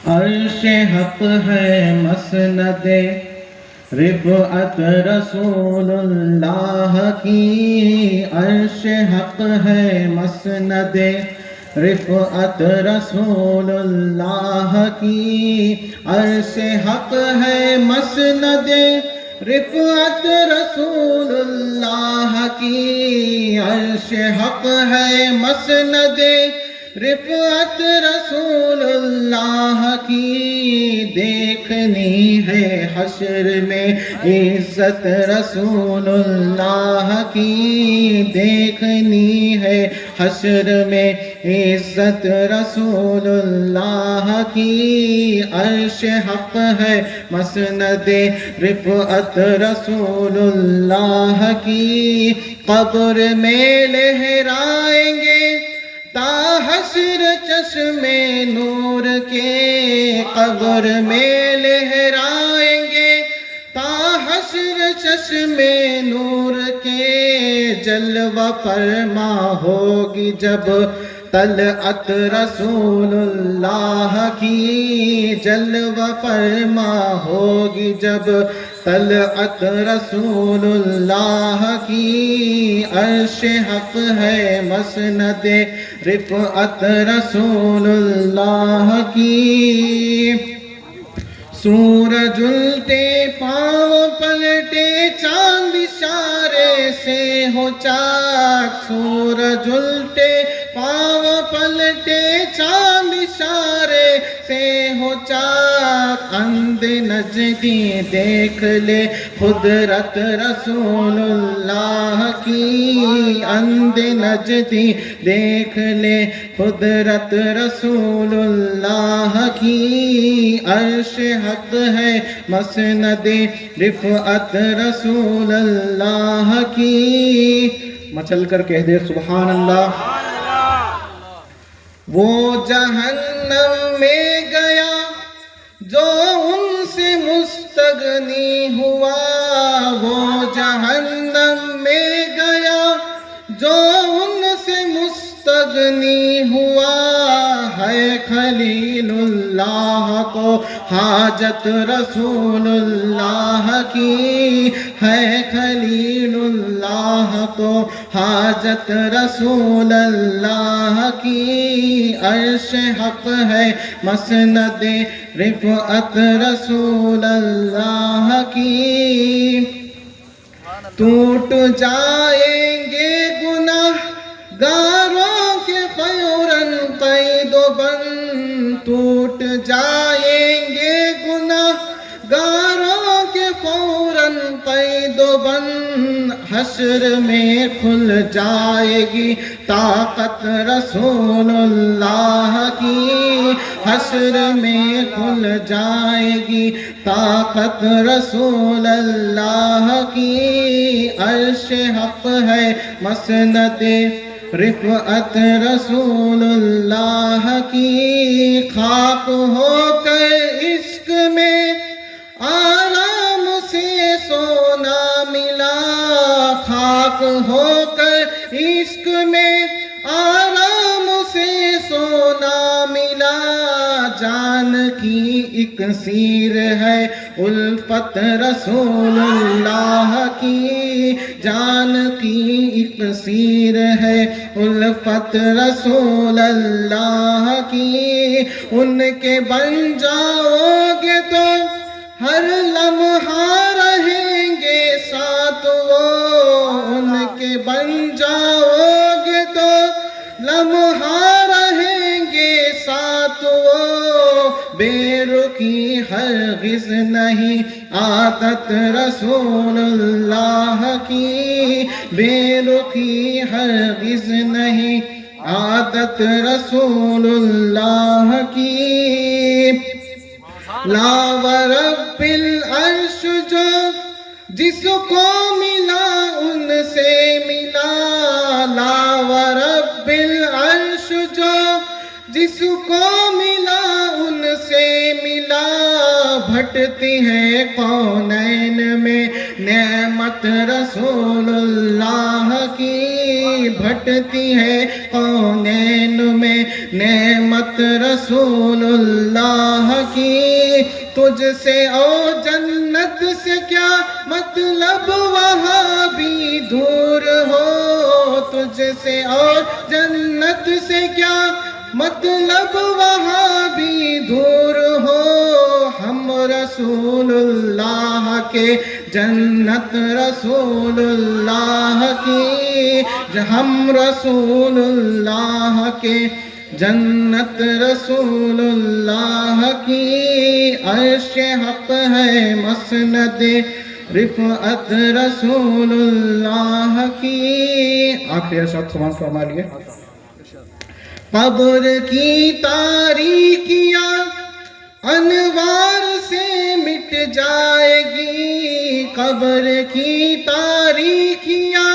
عرش حق ہے مسند رفعت رسول اللہ کی، عرش حق ہے مسند رفعت رسول اللہ کی، عرش حق ہے مسند رفعت رسول اللہ کی، عرش حق ہے مسند رفعت رسول اللہ کی، دیکھنی ہے حشر میں عزت رسول اللہ کی، دیکھنی ہے حشر میں عزت رسول اللہ کی، عرش حق ہے مسند رفعت رسول اللہ کی، قبر میں لہرائیں گے تا حشر چشم نور کے، قبر میں لہرائیں گے تا حشر چشم نور کے، جلوہ فرما ہوگی جب طلعت رسول اللہ کی، جلوہ فرما ہوگی جب طلعت رسول اللہ کی، عرش حق ہے مسند رفعت رسول اللہ کی، سورج الٹے پاؤں پلٹے چاند اشارے سے ہو چاک، سورج الٹے پاؤں پلٹے چاند اشارے سے ہو چاک، اندھ نجدی دیکھ لے قدرت رسول اللہ کی، اندھ نجدی دیکھ لے قدرت رسول اللہ کی، عرش حق ہے مسند رفعت رسول اللہ کی، مچل کر کہہ دے سبحان اللہ۔ وہ جہنم میں گیا جو ان سے مستغنی ہوا، وہ جہنم میں گیا جو ان سے مستغنی ہوا، ہے خلیل اللہ کو حاجت رسول اللہ کی، ہے خلیل اللہ کو حاجت رسول اللہ کی، عرش حق ہے مسند رفعت رسول اللہ کی، ٹوٹ جائیں گے گناہ گاروں کے فوراً قید و بند، ٹوٹ جائیں گے گناہ گاروں کے فوراً قید و بند، حشر میں کھل جائے گی طاقت رسول اللہ کی، حشر میں کھل جائے گی طاقت رسول اللہ کی، عرش حق ہے مسند رفعت رسول اللہ کی، خاک ہو کر عشق میں آرام سے سونا ملا، خاک ہو کر عشق میں آرام سے سونا ملا، جان کی اکسیر ہے الفت رسول اللہ کی، جان کی اکسیر ہے الفت رسول اللہ کی، ان کے بن جاؤ گے تو ہر لمحہ رہیں گے ساتھ وہ، ان کے بن جاؤ گے تو لمحہ رہیں گے ساتھ وہ، بے رخی ہرگز نہیں عادت رسول اللہ کی، بے رخی ہرگز نہیں عادت رسول اللہ کی، لا ورب العرش جو جس کو ملا ان سے ملا، لا ورب العرش جو جس کو ملا ان سے ملا، بھٹتی ہے کونین میں نعمت رسول اللہ کی، بھٹتی ہے کونین میں نعمت رسول اللہ کی، تجھ سے اور جنت سے کیا مطلب وہاں بھی دور ہو، تجھ سے اور جنت سے کیا مطلب وہاں بھی دور ہو، ہم رسول اللہ کے جنت رسول اللہ کی، ہم رسول اللہ کے جنت رسول اللہ کی، عرش حق ہے مسند رفعت رسول اللہ کی۔ آخری ارشاد سبحان فرما لیے۔ قبر کی تاریکیاں انوار سے مٹ جائے گی، قبر کی تاریکیاں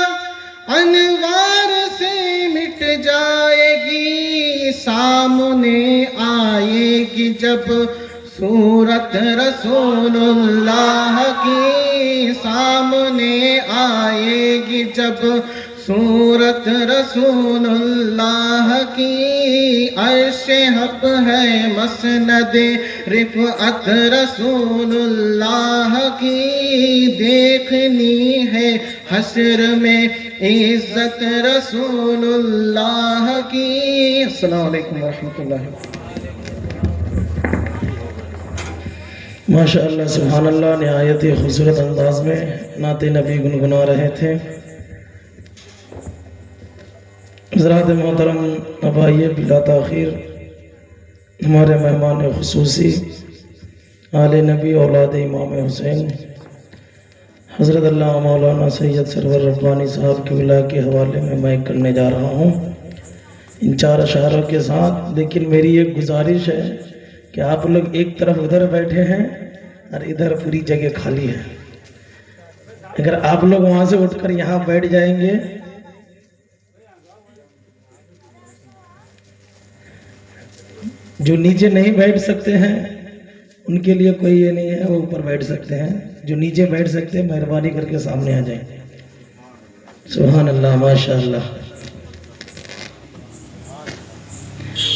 انوار سے مٹ جائے گی، سامنے آئے گی جب صورت رسول اللہ کی، سامنے آئے گی جب صورت رسول اللہ کی، عرش حق ہے مسند رفعت رسول اللہ کی، دیکھنی ہے حشر میں عزت رسول اللہ کی۔ السلام علیکم ورحمۃ اللہ۔ ماشاء اللہ سبحان اللہ، نہایت ہی خوبصورت انداز میں نعت نبی گنگنا رہے تھے۔ حضرات محترم، اب آئیے بلا تاخیر ہمارے مہمان خصوصی آل نبی اولاد امام حسین حضرت اللہ مولانا سید سرور ربانی صاحب کی ولا کے حوالے میں کرنے جا رہا ہوں ان 4 اشعاروں کے ساتھ۔ لیکن میری ایک گزارش ہے کہ آپ لوگ ایک طرف ادھر بیٹھے ہیں اور ادھر پوری جگہ خالی ہے، اگر آپ لوگ وہاں سے اٹھ کر یہاں بیٹھ جائیں گے جو نیچے نہیں بیٹھ سکتے ہیں ان کے لیے کوئی یہ نہیں ہے، وہ اوپر بیٹھ سکتے ہیں، جو نیچے بیٹھ سکتے ہیں مہربانی کر کے سامنے آ جائیں۔ سبحان اللہ، ماشاء اللہ۔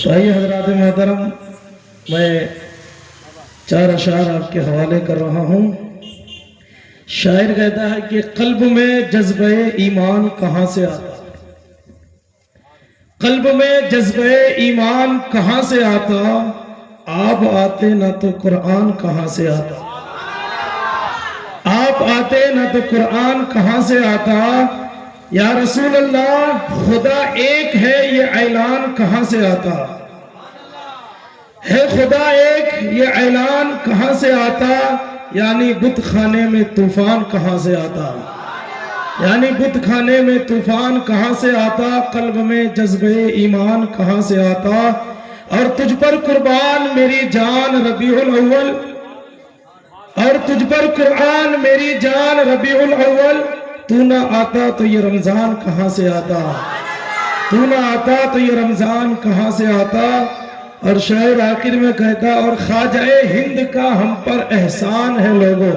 تو آئیے حضرات محترم، میں 4 اشعار آپ کے حوالے کر رہا ہوں۔ شاعر کہتا ہے کہ قلب میں جذبہ ایمان کہاں سے آتا، قلب میں جذبہ ایمان کہاں سے آتا، آپ آتے نہ تو قرآن کہاں سے آتا، آپ آتے نہ تو قرآن کہاں سے آتا، یا رسول اللہ خدا ایک ہے یہ اعلان کہاں سے آتا، ہے خدا ایک یہ اعلان کہاں سے آتا، یعنی بت خانے میں طوفان کہاں سے آتا، یعنی بت خانے میں طوفان کہاں سے آتا، قلب میں جذبہ ایمان کہاں سے آتا، اور تجھ پر قربان میری جان ربیع الاول، اور تجھ پر قرآن میری جان ربیع الاول، تو نہ آتا تو یہ رمضان کہاں سے آتا، تو نہ آتا تو یہ رمضان کہاں سے آتا۔ اور شاعر آخر میں کہتا اور خواجہ ہند کا ہم پر احسان ہے لوگوں،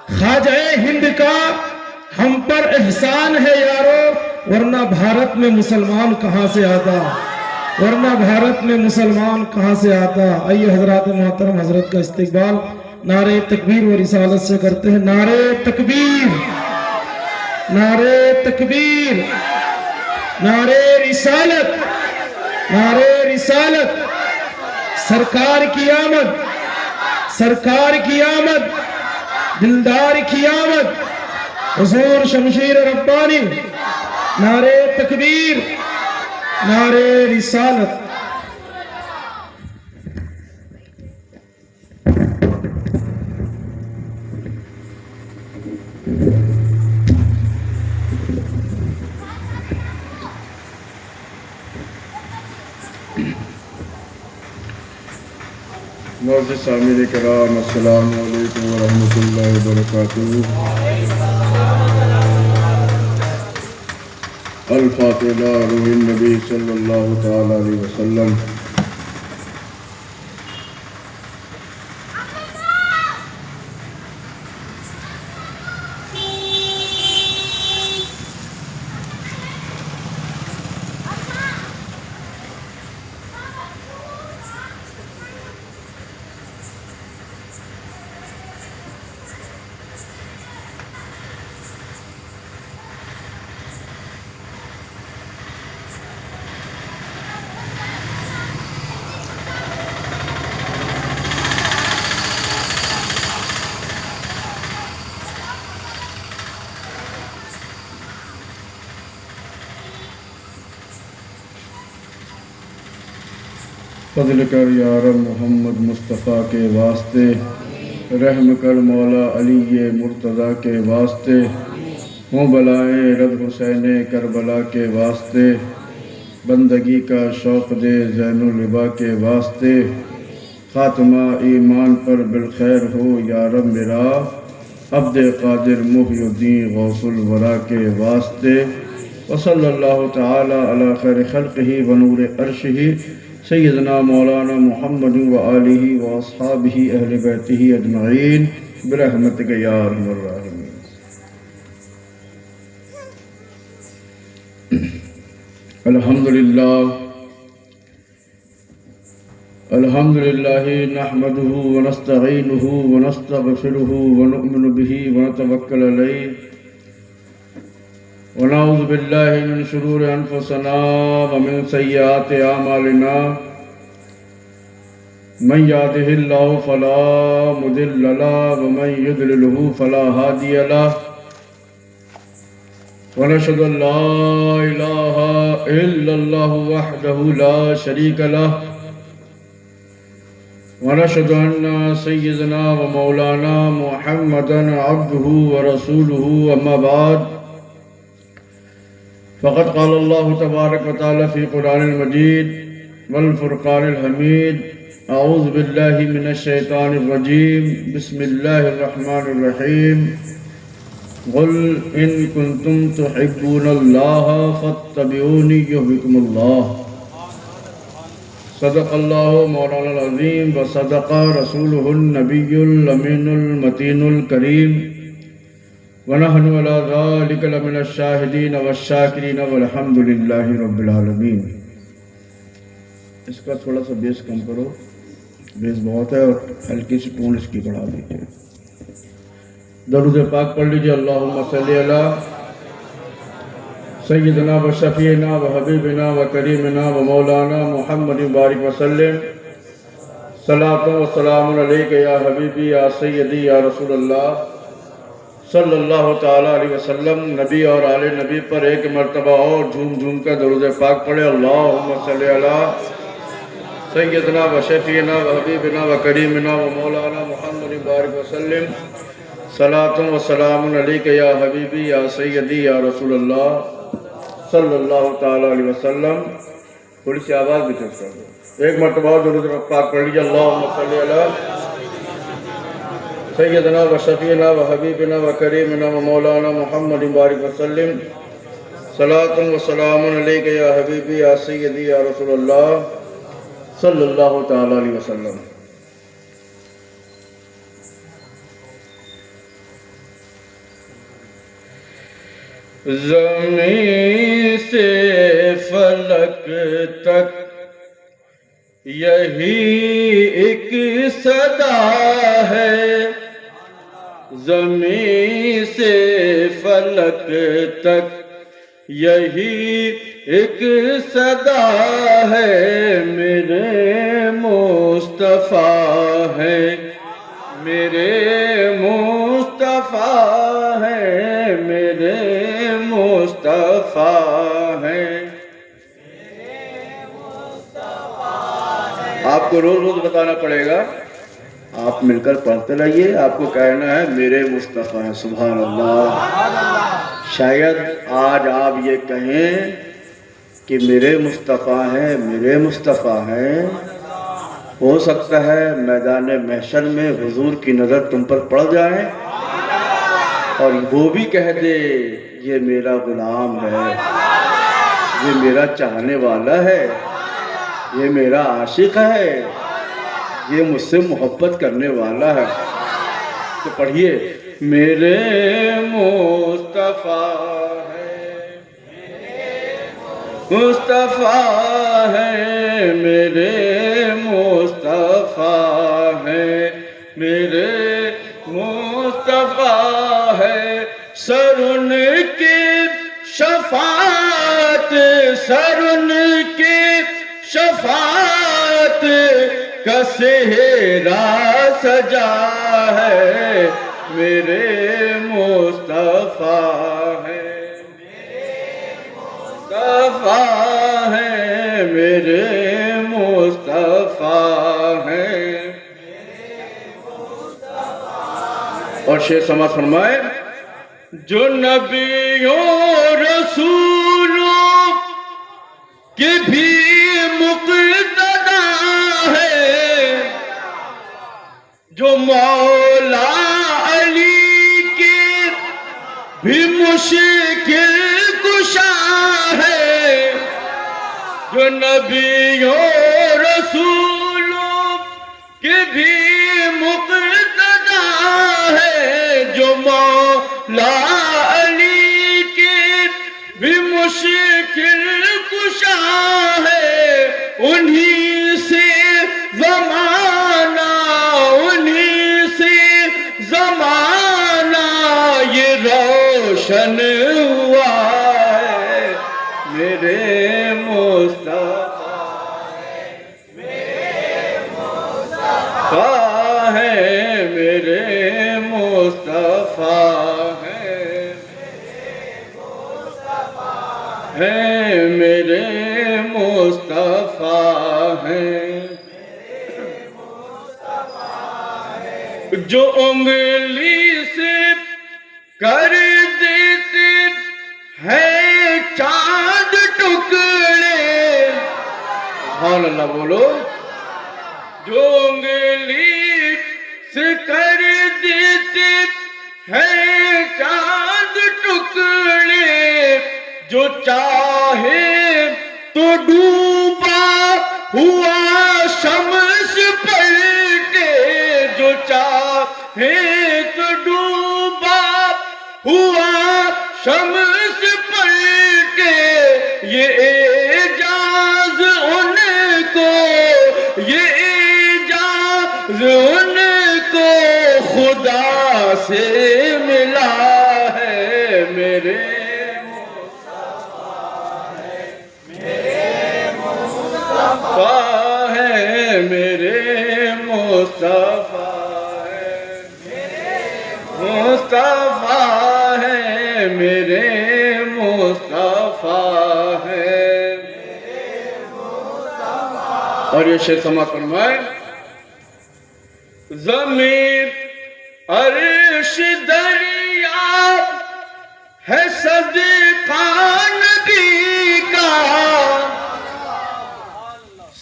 خواجہ ہند کا ہم پر احسان ہے یارو، ورنہ بھارت میں مسلمان کہاں سے آتا، ورنہ بھارت میں مسلمان کہاں سے آتا۔ آئیے حضرات محترم، حضرت کا استقبال نعرہ تکبیر و رسالت سے کرتے ہیں۔ نعرہ تکبیر، نعرہ تکبیر، نعرہ رسالت، نعرہ رسالت، سرکار کی آمد، سرکار کی آمد، دلدار کی آمد، حضور شمشیر ربانی، نعرہ تکبیر، نعرہ رسالت۔ معزز سامعین کرام، السلام علیکم ورحمۃ اللہ وبرکاتہ۔ الفاتحہ روح النبی صلی اللہ تعالی علیہ وسلم۔ فضل کر یا رب محمد مصطفیٰ کے واسطے، رحم کر مولا علی مرتضیٰ کے واسطے، ہوں بلائیں رد حسین کربلا کے واسطے، بندگی کا شوق دے زین العبا کے واسطے، خاتمہ ایمان پر بالخیر ہو یا رب میرا، عبد قادر محی الدین غوث الورا کے واسطے، وصلی اللہ تعالی علی خیر خلقہ ونور عرشہ سیدنا مولانا محمد وآلہ واصحابہ اہل بیتہ اجمعین برحمتک یا ارحم الراحمین۔ الحمدللہ نحمده ونستعینه ونستغفره ونؤمن به ونتوکل علیہ ونعوذ باللہ من شرور انفسنا ومن سیئات اعمالنا من یهده اللہ فلا مضل له ومن یضلل فلا ہادی له ونشهد ان لا الہ الا اللہ وحدہ لا شریک له ونشهد ان سیدنا ومولانا محمدا عبده ورسوله اما بعد فقد قال الله تبارك وتعالى في قرآن المجيد والفرقان الحميد اعوذ بالله من الشيطان الرجيم بسم الله الرحمن الرحيم قل ان كنتم تحبون الله فاتبعوني يحببكم الله صدق اللہ مولانا العظیم وصدق رسولہ النبی الامین المتین الکریم ونحن علی ذلک لمن الشاہدین والشاکرین والحمد للہ رب العالمین۔ اس کا تھوڑا سا بیس کم کرو، بیس بہت ہے، اور ہلکی سی ٹون اس کی بڑھا دیجیے۔ درود پاک پڑھ لیجیے۔ اللہم صلی علی سیدنا و شفیعنا و حبیبنا و کریمنا و مولانا محمد بارک وسلم، صلاۃ و سلام علیک یا حبیبی یا سیدی یا رسول اللہ صلی اللہ تعالیٰ علیہ وسلم۔ نبی اور آل نبی پر ایک مرتبہ اور جھوم جھوم کر درود پاک پڑھے۔ اللہم صلی علی سیدنا و شفیعنا و حبیبنا و کریمنا و مولانا محمد بارک وسلم، صلاۃ و سلام علیک یا حبیبی یا سیدی یا رسول اللہ صلی اللہ تعالیٰ علیہ وسلم۔ تھوڑی سی آواز بھی چیک کر دو، ایک مرتبہ درود پاک پڑھ لیجیے۔ اللہم صلی علی سیدنا و شفیعنا و حبیبنا و کریمنا و مولانا محمد بارک وسلم، صلاۃ و سلام علیک یا حبیبی یا سیدی یا رسول اللہ صلی اللہ تعالیٰ علیہ وسلم۔ زمین سے فلک تک یہی ایک صدا ہے، زمین سے فلک تک یہی ایک صدا ہے، میرے مصطفیٰ ہے، میرے مصطفیٰ ہے، میرے مصطفیٰ ہے۔ آپ کو روز روز بتانا پڑے گا، آپ مل کر پڑھتے رہیے، آپ کو کہنا ہے میرے مصطفیٰ ہیں۔ سبحان اللہ۔ شاید آج آپ یہ کہیں کہ میرے مصطفیٰ ہیں، میرے مصطفیٰ ہیں، ہو سکتا ہے میدان محشر میں حضور کی نظر تم پر پڑ جائے اور وہ بھی کہہ دے یہ میرا غلام ہے، یہ میرا چاہنے والا ہے، یہ میرا عاشق ہے، یہ مجھ سے محبت کرنے والا ہے۔ تو پڑھیے، میرے مصطفیٰ ہے، مصطفیٰ ہے، میرے مصطفیٰ ہے، میرے مصطفیٰ ہے، سر ان کی شفاعت، سر ان کی شفاعت کا صحرا سجا ہے، میرے مصطفیٰ ہے، مصطفیٰ ہے، میرے مصطفیٰ ہے. اور شیخ سماعت فرمائے جو نبیوں رسولوں کے بھی مقتدا ہے، جو مولا علی کے بھی مشکل کشا ہے، جو نبیوں رسولوں کے بھی مقتدا ہے، جو مولا علی کے بھی مشکل کشا ہے، انہی سے زمانہ یہ روشن ہوا ہے. میرے مصطفیٰ ہے، میرے مصطفیٰ ہے، میرے مصطفیٰ ہے. جو انگلی سے کر دیتے ہیں چاند ٹکڑے، سبحان اللہ بولو. جو انگلی سے کر دیتے ہیں چاند ٹکڑے، جو چاہے تو ڈوبا ہوا شمس پلٹے، جو چاہے تو ڈوبا ہوا شمس پلٹے. یہ اعجاز ان کو، یہ اعجاز ان کو خدا سے ملا ہے. میرے مصطفیٰ ہے، میرے مصطفیٰ ہے، مصطفیٰ ہے، میرے مصطفیٰ ہے. اور یہ شیخ سماعت فرمائے زمین عرش دریا ہے صدقہ نبی کا،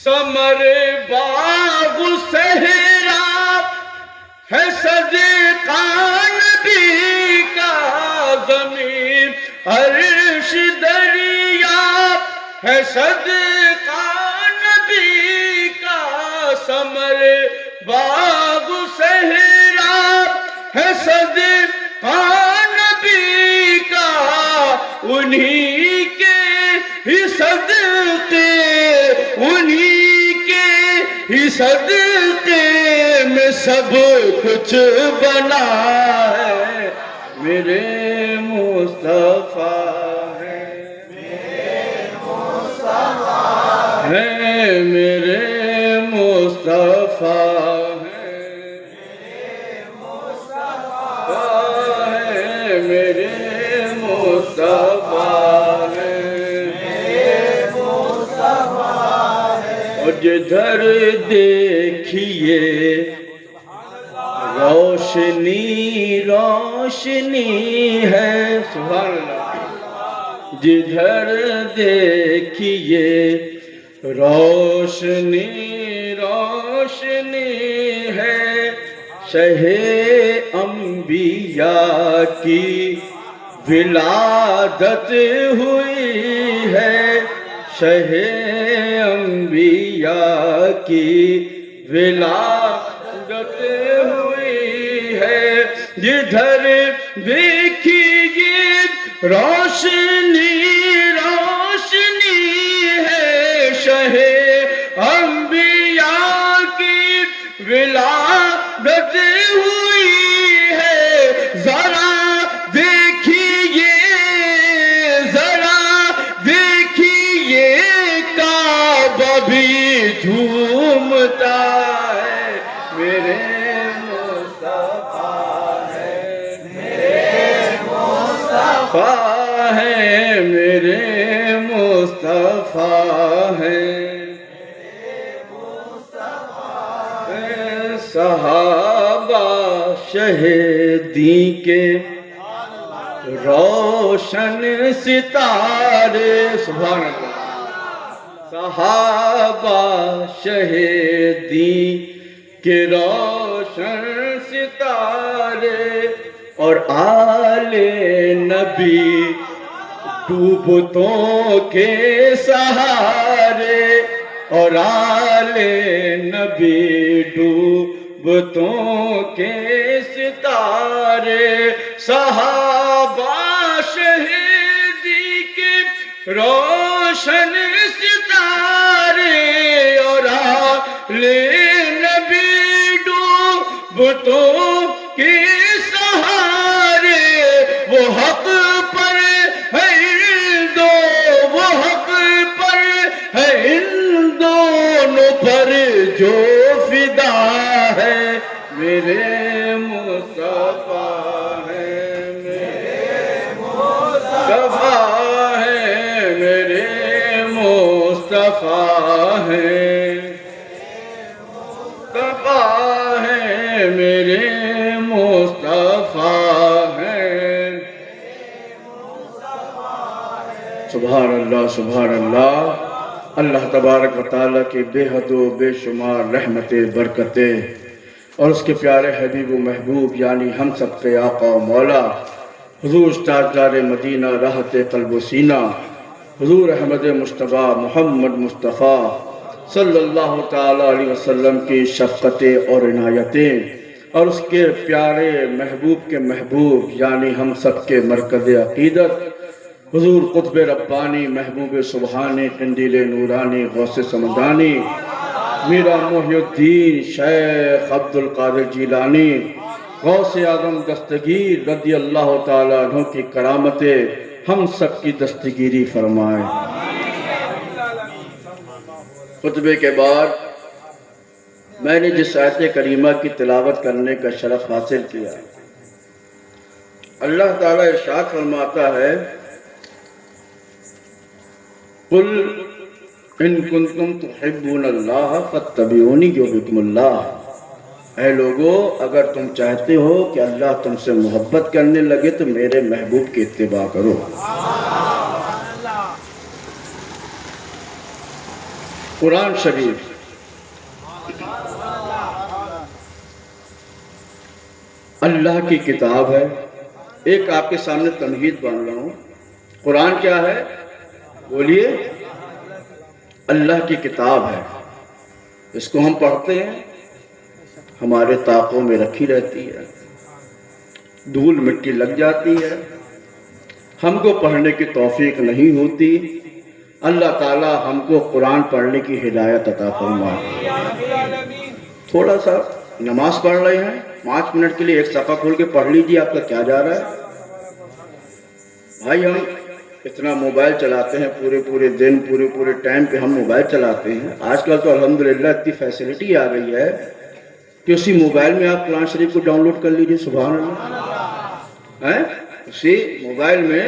ثمر باغ صحرا ہے صدقہ نبی کا. زمین عرش دریا ہے صدقہ نبی کا، ثمر باغ صحرا ہے صدقہ نبی کا. انہی کے ہی صدقے، انہی کے ہی صدقے میں سب کچھ بنا ہے. میرے مصطفیٰ ہے، میرے مصطفیٰ ہے، میرے مصطفیٰ ہے. اور جدھر دیکھیے روشنی روشنی ہے، سبحان اللہ. جدھر دیکھیے روشنی روشنی ہے، شہ انبیاء کی ولادت ہوئی ہے، شہ انبیاء کی ولادت ہوئی ہے. جدھر دیکھیے روشنی روشنی ہے، شہ انبیاء کی ولادت ہوئی ہے. ذرا دیکھیے، ذرا دیکھیے کعبہ بھی جھومتا ہے. میرے مصطفیٰ ہے، میرے مصطفیٰ ہے. صحابہ شہیدی کے روشن ستارے، سبحان اللہ، صحابہ شہیدی کے روشن ستارے، اور آل نبی ڈوبتوں کے سہارے، اور آل نبی ڈوبتوں کے ستارے، صحابہ شہیدی کے روشن ستارے، اور آل نبی ڈوبتوں کے سہارے، وہ حق پر ہے وہ حق پر ہے ان دونوں پر جو فدا ہے، میرے مصطفیٰ ہے، میرے مصطفیٰ ہے، میرے مصطفیٰ ہے، مصطفیٰ ہے، میرے مصطفیٰ ہے۔ سبحان اللہ، سبحان اللہ۔ اللہ تبارک و تعالیٰ کی بے حد و بے شمار رحمتیں، برکتیں، اور اس کے پیارے حبیب و محبوب یعنی ہم سب کے آقا و مولا حضور تاجدار مدینہ راحت قلب و سینہ حضور احمد مصطفیٰ محمد مصطفیٰ صلی اللہ تعالیٰ علیہ وسلم کی شفقتیں اور عنایتیں، اور اس کے پیارے محبوب کے محبوب یعنی ہم سب کے مرکز عقیدت حضور قطب ربانی محبوب سبحانی قندیل نورانی غوث سمدانی میرا محی الدین شیخ عبد القادر جیلانی غوث اعظم دستگیر رضی اللہ تعالیٰ عنہ کی کرامتیں ہم سب کی دستگیری فرمائیں۔ خطبے کے بعد میں نے جس آیت کریمہ کی تلاوت کرنے کا شرف حاصل کیا، اللہ تعالیٰ ارشاد فرماتا ہے، قل ان کنتم تحبون اللہ فاتبعونی یحببکم اللہ، اے لوگو اگر تم چاہتے ہو کہ اللہ تم سے محبت کرنے لگے تو میرے محبوب کی اتباع کرو۔ قرآن شریف اللہ کی کتاب ہے۔ ایک آپ کے سامنے تمہید باندھ رہا ہوں، قرآن کیا ہے؟ بولیے، اللہ کی کتاب ہے۔ اس کو ہم پڑھتے ہیں، ہمارے طاقوں میں رکھی رہتی ہے، دھول مٹی لگ جاتی ہے، ہم کو پڑھنے کی توفیق نہیں ہوتی۔ اللہ تعالیٰ ہم کو قرآن پڑھنے کی ہدایت عطا فرمائے۔ تھوڑا سا نماز پڑھ رہے ہیں، 5 منٹ کے لیے ایک صفحہ کھول کے پڑھ لیجیے، آپ کا کیا جا رہا ہے؟ بھائی ہم اتنا موبائل چلاتے ہیں، پورے دن پورے ٹائم پہ ہم موبائل چلاتے ہیں۔ آج کل تو الحمدللہ اتنی فیسلٹی آ گئی ہے کہ اسی موبائل میں آپ قرآن شریف کو ڈاؤن لوڈ کر لیجیے، سبحان اللہ، اسی موبائل میں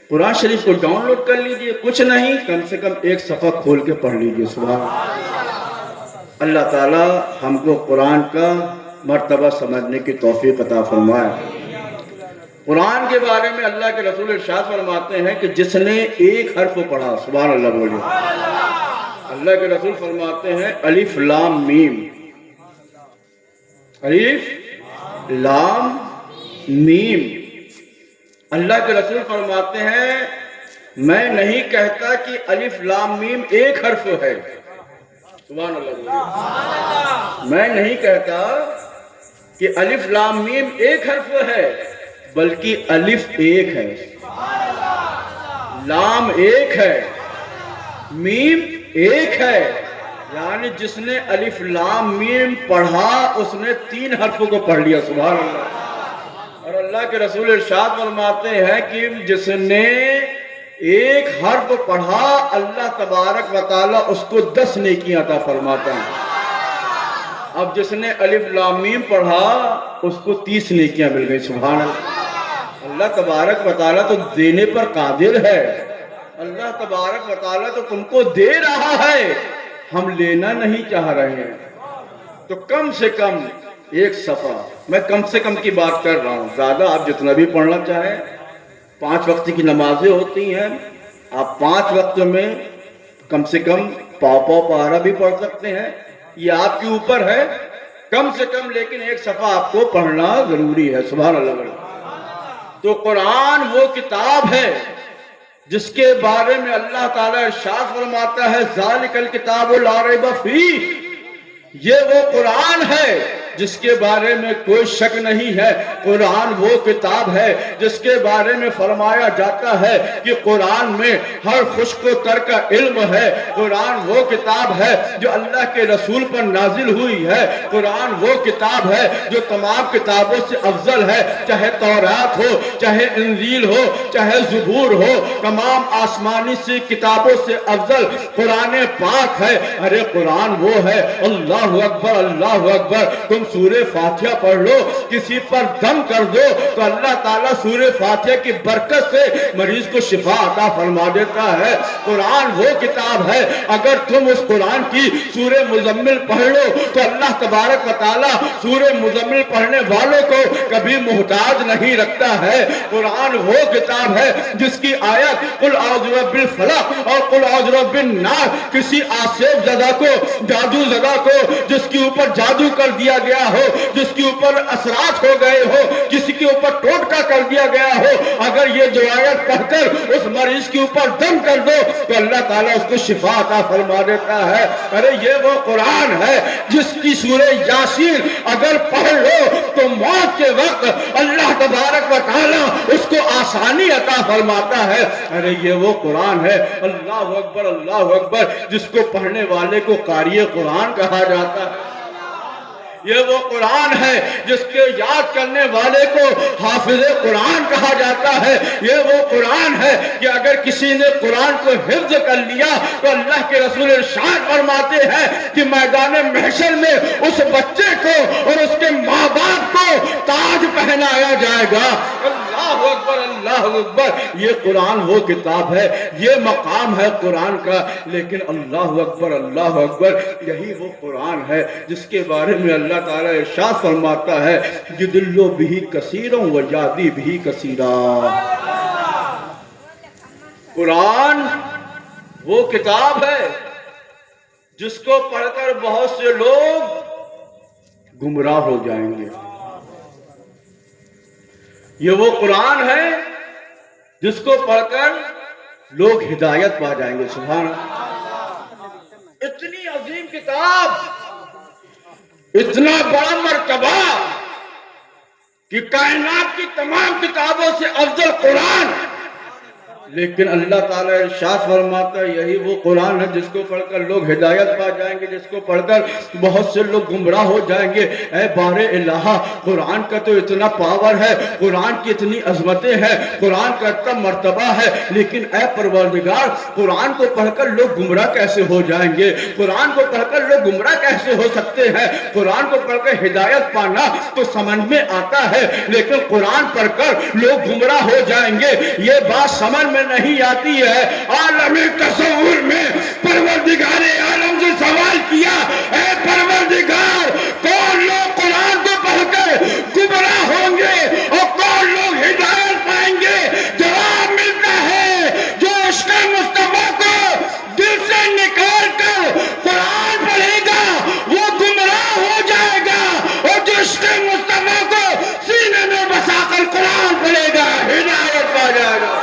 قرآن شریف کو ڈاؤن لوڈ کر لیجیے، کچھ نہیں کم سے کم ایک صفحہ کھول کے پڑھ لیجیے، سبحان اللہ۔ اللہ تعالیٰ ہم کو قرآن کا مرتبہ سمجھنے کی توفیق عطا فرمائے۔ قرآن کے بارے میں اللہ کے رسول ارشاد فرماتے ہیں کہ جس نے ایک حرف پڑھا، سبحان اللہ بولیے، اللہ کے رسول فرماتے ہیں الف لام میم، الف لام میم، اللہ کے رسول فرماتے ہیں میں نہیں کہتا کہ الف لام میم ایک حرف ہے، سبحان اللہ بولیے، میں نہیں کہتا کہ الف لام میم ایک حرف ہے، بلکہ الف ایک ہے، لام ایک ہے، میم ایک ہے، یعنی جس نے الف لام میم پڑھا اس نے 3 حرفوں کو پڑھ لیا، سبحان اللہ۔ اور اللہ کے رسول ارشاد فرماتے ہیں کہ جس نے ایک حرف پڑھا اللہ تبارک و تعالیٰ اس کو 10 نیکیاں عطا فرماتا ہے۔ اب جس نے الف لام میم پڑھا اس کو 30 نیکیاں مل گئی، سبحان اللہ۔ اللہ تبارک و تعالیٰ تو دینے پر قادر ہے، اللہ تبارک و تعالیٰ تو تم کو دے رہا ہے، ہم لینا نہیں چاہ رہے ہیں۔ تو تو کم سے کم ایک صفحہ، میں کم سے کم کی بات کر رہا ہوں، زیادہ آپ جتنا بھی پڑھنا چاہیں، 5 وقت کی نمازیں ہوتی ہیں، آپ 5 وقت میں کم سے کم پاؤ پارا بھی پڑھ سکتے ہیں، یہ آپ کے اوپر ہے، کم سے کم لیکن ایک صفحہ آپ کو پڑھنا ضروری ہے. سبحان اللہ. تو قرآن وہ کتاب ہے جس کے بارے میں اللہ تعالیٰ ارشاد فرماتا ہے ذالک الکتاب لا ریب فیہ، یہ وہ قرآن ہے جس کے بارے میں کوئی شک نہیں ہے. قرآن وہ کتاب ہے جس کے بارے میں فرمایا جاتا ہے کہ قرآن میں ہر خشک و تر کا علم ہے. قرآن وہ کتاب ہے جو اللہ کے رسول پر نازل ہوئی ہے. قرآن وہ کتاب ہے جو تمام کتابوں سے افضل ہے، چاہے تورات ہو، چاہے انجیل ہو، چاہے زبور ہو، تمام آسمانی سی کتابوں سے افضل قرآن پاک ہے. ارے قرآن وہ ہے، اللہ اکبر اللہ اکبر. تم سورہ فاتحہ پڑھ لو، کسی پر دم کر دو تو اللہ تعالیٰ سورہ فاتحہ کی برکت سے مریض کو شفا عطا فرما دیتا ہے. قرآن وہ کتاب ہے، اگر تم اس قرآن کی سورہ مزمل پڑھ لو تو اللہ تبارک و تعالیٰ سورہ مزمل پڑھنے والوں کو کبھی محتاج نہیں رکھتا ہے. قرآن وہ کتاب ہے جس کی آیت قل اعوذ برب الفلق اور قل اعوذ برب الناس کسی آصف زدہ کو، جادو زدہ کو، جس کے اوپر جادو کر دیا گیا ہو، جس کے اوپر اثرات ہو گئے ہو، کسی کے اوپر ٹوٹکا کر دیا گیا ہو، اگر یہ جو آیت پڑھ کر اس مریض کے اوپر دم کر دو تو اللہ تعالیٰ اس کو شفا عطا فرما دیتا ہے. ارے یہ وہ قرآن ہے جس کی سورہ یاسین اگر پڑھ لو تو موت کے وقت اللہ تبارک و تعالیٰ اس کو آسانی عطا فرماتا ہے. ارے یہ وہ قرآن ہے، اللہ اکبر اللہ اکبر، جس کو پڑھنے والے کو قاری قرآن کہا جاتا ہے. یہ وہ قرآن ہے جس کے یاد کرنے والے کو حافظ قرآن کہا جاتا ہے. یہ وہ قرآن ہے کہ اگر کسی نے قرآن کو حفظ کر لیا تو اللہ کے رسول ارشاد فرماتے ہیں کہ میدان محشر میں اس بچے کو اور اس کے ماں باپ کو تاج پہنایا جائے گا. اللہ اکبر اللہ اکبر. یہ قرآن وہ کتاب ہے، یہ مقام ہے قرآن کا. لیکن اللہ اکبر اللہ اکبر، یہی وہ قرآن ہے جس کے بارے میں اللہ تعالیٰ ارشاد فرماتا ہے یضل بہ کثیرا ویہدی بہ کثیرا. قرآن وہ کتاب ہے جس کو پڑھ کر بہت سے لوگ گمراہ ہو جائیں گے. یہ وہ قرآن ہے جس کو پڑھ کر لوگ ہدایت پا جائیں گے. سبحان اللہ. اتنی عظیم کتاب، اتنا بڑا مرتبہ کہ کائنات کی تمام کتابوں سے افضل قرآن، لیکن اللہ تعالیٰ ارشاد فرماتا ہے یہی وہ قرآن ہے جس کو پڑھ کر لوگ ہدایت پا جائیں گے، جس کو پڑھ کر بہت سے لوگ گمراہ ہو جائیں گے. اے بار الہ، قرآن کا تو اتنا پاور ہے، قرآن کی اتنی عظمتیں ہیں، قرآن کا اتنا مرتبہ ہے، لیکن اے پروردگار قرآن کو پڑھ کر لوگ گمراہ کیسے ہو جائیں گے؟ قرآن کو پڑھ کر لوگ گمراہ کیسے ہو سکتے ہیں؟ قرآن کو پڑھ کر ہدایت پانا تو سمجھ میں آتا ہے، لیکن قرآن پڑھ کر لوگ گمراہ ہو جائیں گے یہ بات سمجھ میں نہیں آتی ہے. عالم تصور میں پروردگار عالم سے سوال کیا، اے پروردگار کون لوگ قرآن کو پڑھ کر گمراہ ہوں گے اور کون لوگ ہدایت پائیں گے؟ جواب ملتا ہے جو عشق مصطفیٰ کو دل سے نکال کر قرآن پڑھے گا وہ گمراہ ہو جائے گا، اور جو عشق مصطفیٰ کو سینے میں بسا کر قرآن پڑھے گا ہدایت پا جائے گا.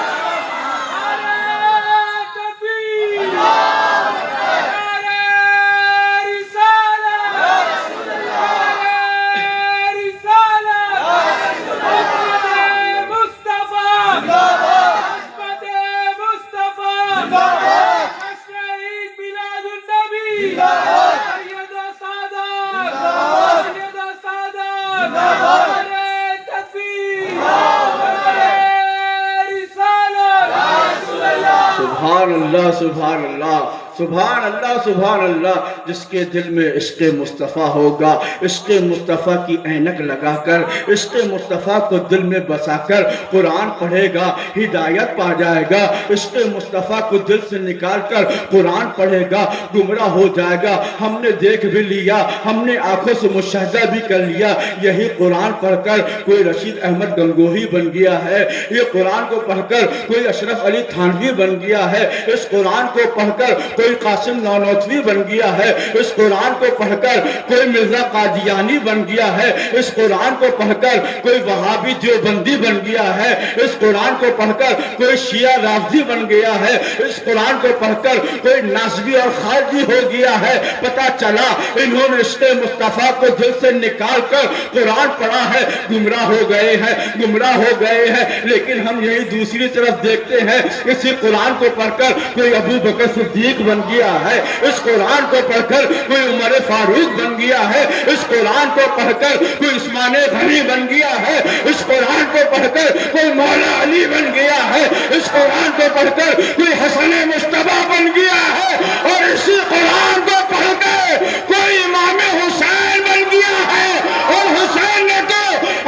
سبحان اللہ سبحان اللہ سبحان اللہ سبحان اللہ. جس کے دل میں عشق مصطفیٰ ہوگا، عشق مصطفیٰ کی اینک لگا کر، عشق مصطفیٰ کو دل میں بسا کر قرآن پڑھے گا، ہدایت پا جائے گا. عشق مصطفیٰ کو دل سے نکال کر قرآن پڑھے گا، گمراہ ہو جائے گا. ہم نے دیکھ بھی لیا، ہم نے آنکھوں سے مشاہدہ بھی کر لیا. یہی قرآن پڑھ کر کوئی رشید احمد گنگوہی بن گیا ہے، یہ قرآن کو پڑھ کر کوئی اشرف علی تھانوی بن گیا ہے، اس قرآن کو پڑھ کر کوئی قاسم نانوتوی بن گیا ہے، اس قرآن کو پڑھ کر کوئی مرزا قادیانی بن گیا ہے، اس قرآن کو پڑھ کر کوئی وہابی دیوبندی بن گیا ہے، اس قرآن کو پڑھ کر کوئی شیعہ رافضی بن گیا ہے، اس قرآن کو پڑھ کر کوئی ناصبی اور خارجی ہو گیا ہے. پتہ چلا انہوں نے عشق مصطفیٰ کو دل سے نکال کر قرآن پڑھا ہے، گمراہ ہو گئے ہیں، گمراہ ہو گئے ہیں. لیکن ہم یہی دوسری طرف دیکھتے ہیں، اسی قرآن کو پڑھ کر کوئی ابو بکر صدیق بن گیا ہے، اس قرآن کو پڑھ کر کوئی عمر فاروق بن گیا ہے، اس قرآن کو پڑھ کر کوئی عثمان غنی بن گیا ہے، اس قرآن کو پڑھ کر کوئی مولا علی بن گیا ہے، اس قرآن کو پڑھ کر کوئی حسن مصطفیٰ بن گیا ہے، اور اسی قرآن کو پڑھ کر کوئی امام حسین بن گیا ہے. اور حسین نے تو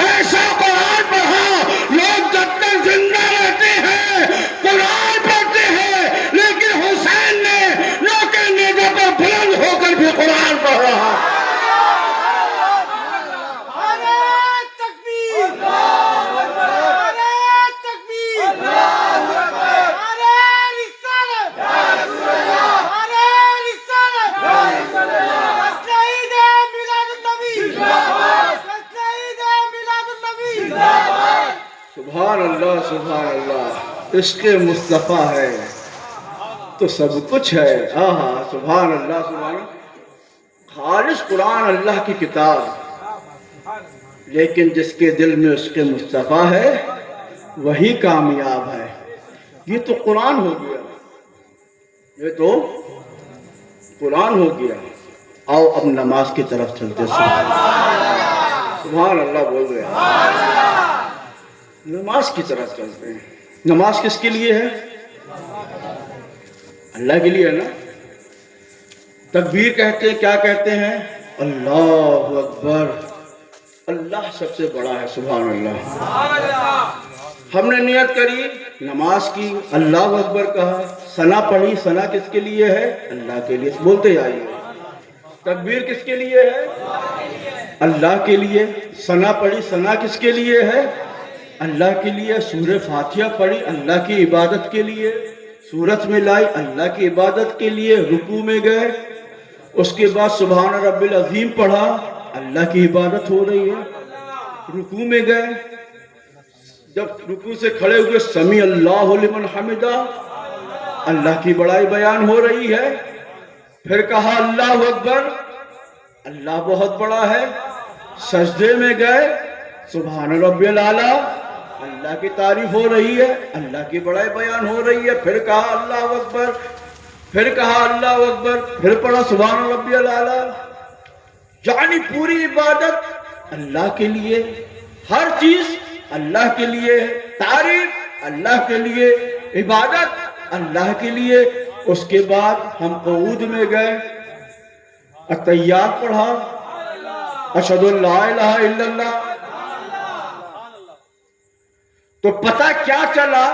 ایسا قرآن پڑھا، لوگ جب تک زندہ رہتے ہیں قرآن پڑھتے ہیں، لیکن حسین نے لوگ کے نیزے پر بلند ہو کر بھی قرآن پڑھ رہا. سبحان اللہ سبحان اللہ. عشق مصطفیٰ ہے تو سب کچھ ہے. آہا سبحان اللہ سبحان اللہ. خالص قرآن اللہ کی کتاب، لیکن جس کے دل میں عشق مصطفیٰ ہے وہی کامیاب ہے. یہ تو قرآن ہو گیا، یہ تو قرآن ہو گیا. آؤ اب نماز کی طرف چلتے ہیں. سبحان اللہ بول رہے. نماز کی طرف چلتے ہیں. نماز کس کے لیے ہے؟ اللہ کے لیے ہے نا. تکبیر کہتے ہیں، کیا کہتے ہیں؟ اللہ اکبر. اللہ سب سے بڑا ہے. سبحان اللہ. ہم نے نیت کری نماز کی، اللہ اکبر کہا، ثنا پڑھی. ثنا کس کے لیے ہے؟ اللہ کے لیے. بولتے آئیے. تکبیر کس کے لیے ہے؟ اللہ کے لیے. ثنا پڑھی. ثنا کس کے لیے ہے؟ اللہ کے لیے. سورہ فاتحہ پڑھی اللہ کی عبادت کے لیے. سورت میں لائی اللہ کی عبادت کے لیے. رکوع میں گئے، اس کے بعد سبحان رب العظیم پڑھا، اللہ کی عبادت ہو رہی ہے. رکوع میں گئے، جب رکوع سے کھڑے ہوئے سمیع اللہ لمن حمدہ، اللہ کی بڑائی بیان ہو رہی ہے. پھر کہا اللہ اکبر، اللہ بہت بڑا ہے. سجدے میں گئے، سبحان ربی الاعلیٰ، اللہ کی تعریف ہو رہی ہے، اللہ کی بڑائی بیان ہو رہی ہے. پھر کہا اللہ اکبر، پھر کہا اللہ اکبر، پھر پڑھا سبحان ربی الاعلیٰ. یعنی پوری عبادت اللہ کے لیے، ہر چیز اللہ کے لیے، تعریف اللہ کے لیے، عبادت اللہ کے لیے. اس کے بعد ہم قعود میں گئے، اتحیات پڑھا، اشہد ان لا الہ الا اللہ. تو پتہ کیا چلا؟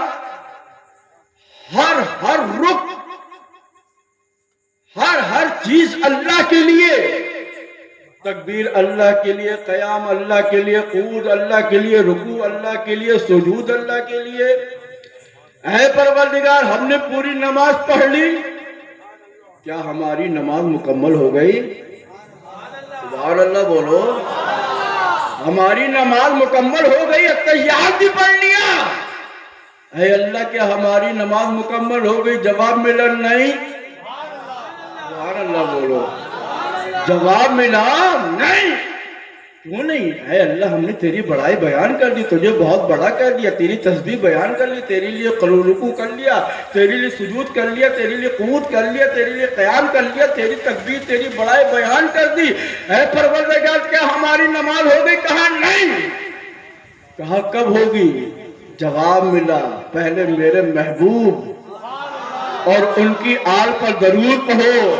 ہر رکن، ہر چیز اللہ کے لیے. تکبیر اللہ کے لیے، قیام اللہ کے لیے، قعود اللہ کے لیے، رکوع اللہ کے لیے، سجود اللہ کے لیے. اے پروردگار، ہم نے پوری نماز پڑھ لی، کیا ہماری نماز مکمل ہو گئی؟ سبحان اللہ بولو. ہماری نماز مکمل ہو گئی، اتحیات بھی پڑھ لیا. اے اللہ، کیا ہماری نماز مکمل ہو گئی؟ جواب ملا نہیں. سبحان اللہ بولو. جواب ملا نہیں. کیوں نہیں؟ اے اللہ، ہم نے تیری بڑائی بیان کر دی، تجھے بہت بڑا کر دیا، تیری تسبیح بیان کر لی، تیرے لیے رکوع کر لیا، تیرے لیے سجود کر لیا، تیرے لیے قعود کر لیا، تیرے لیے قیام کر لیا، تیری تکبیر، تیری بڑائی بیان کر دی. اے پروردگار، کیا ہماری نماز ہو گئی؟ کہا نہیں. کہا کب ہوگی؟ جواب ملا، پہلے میرے محبوب اور ان کی آل پر درود پڑھو.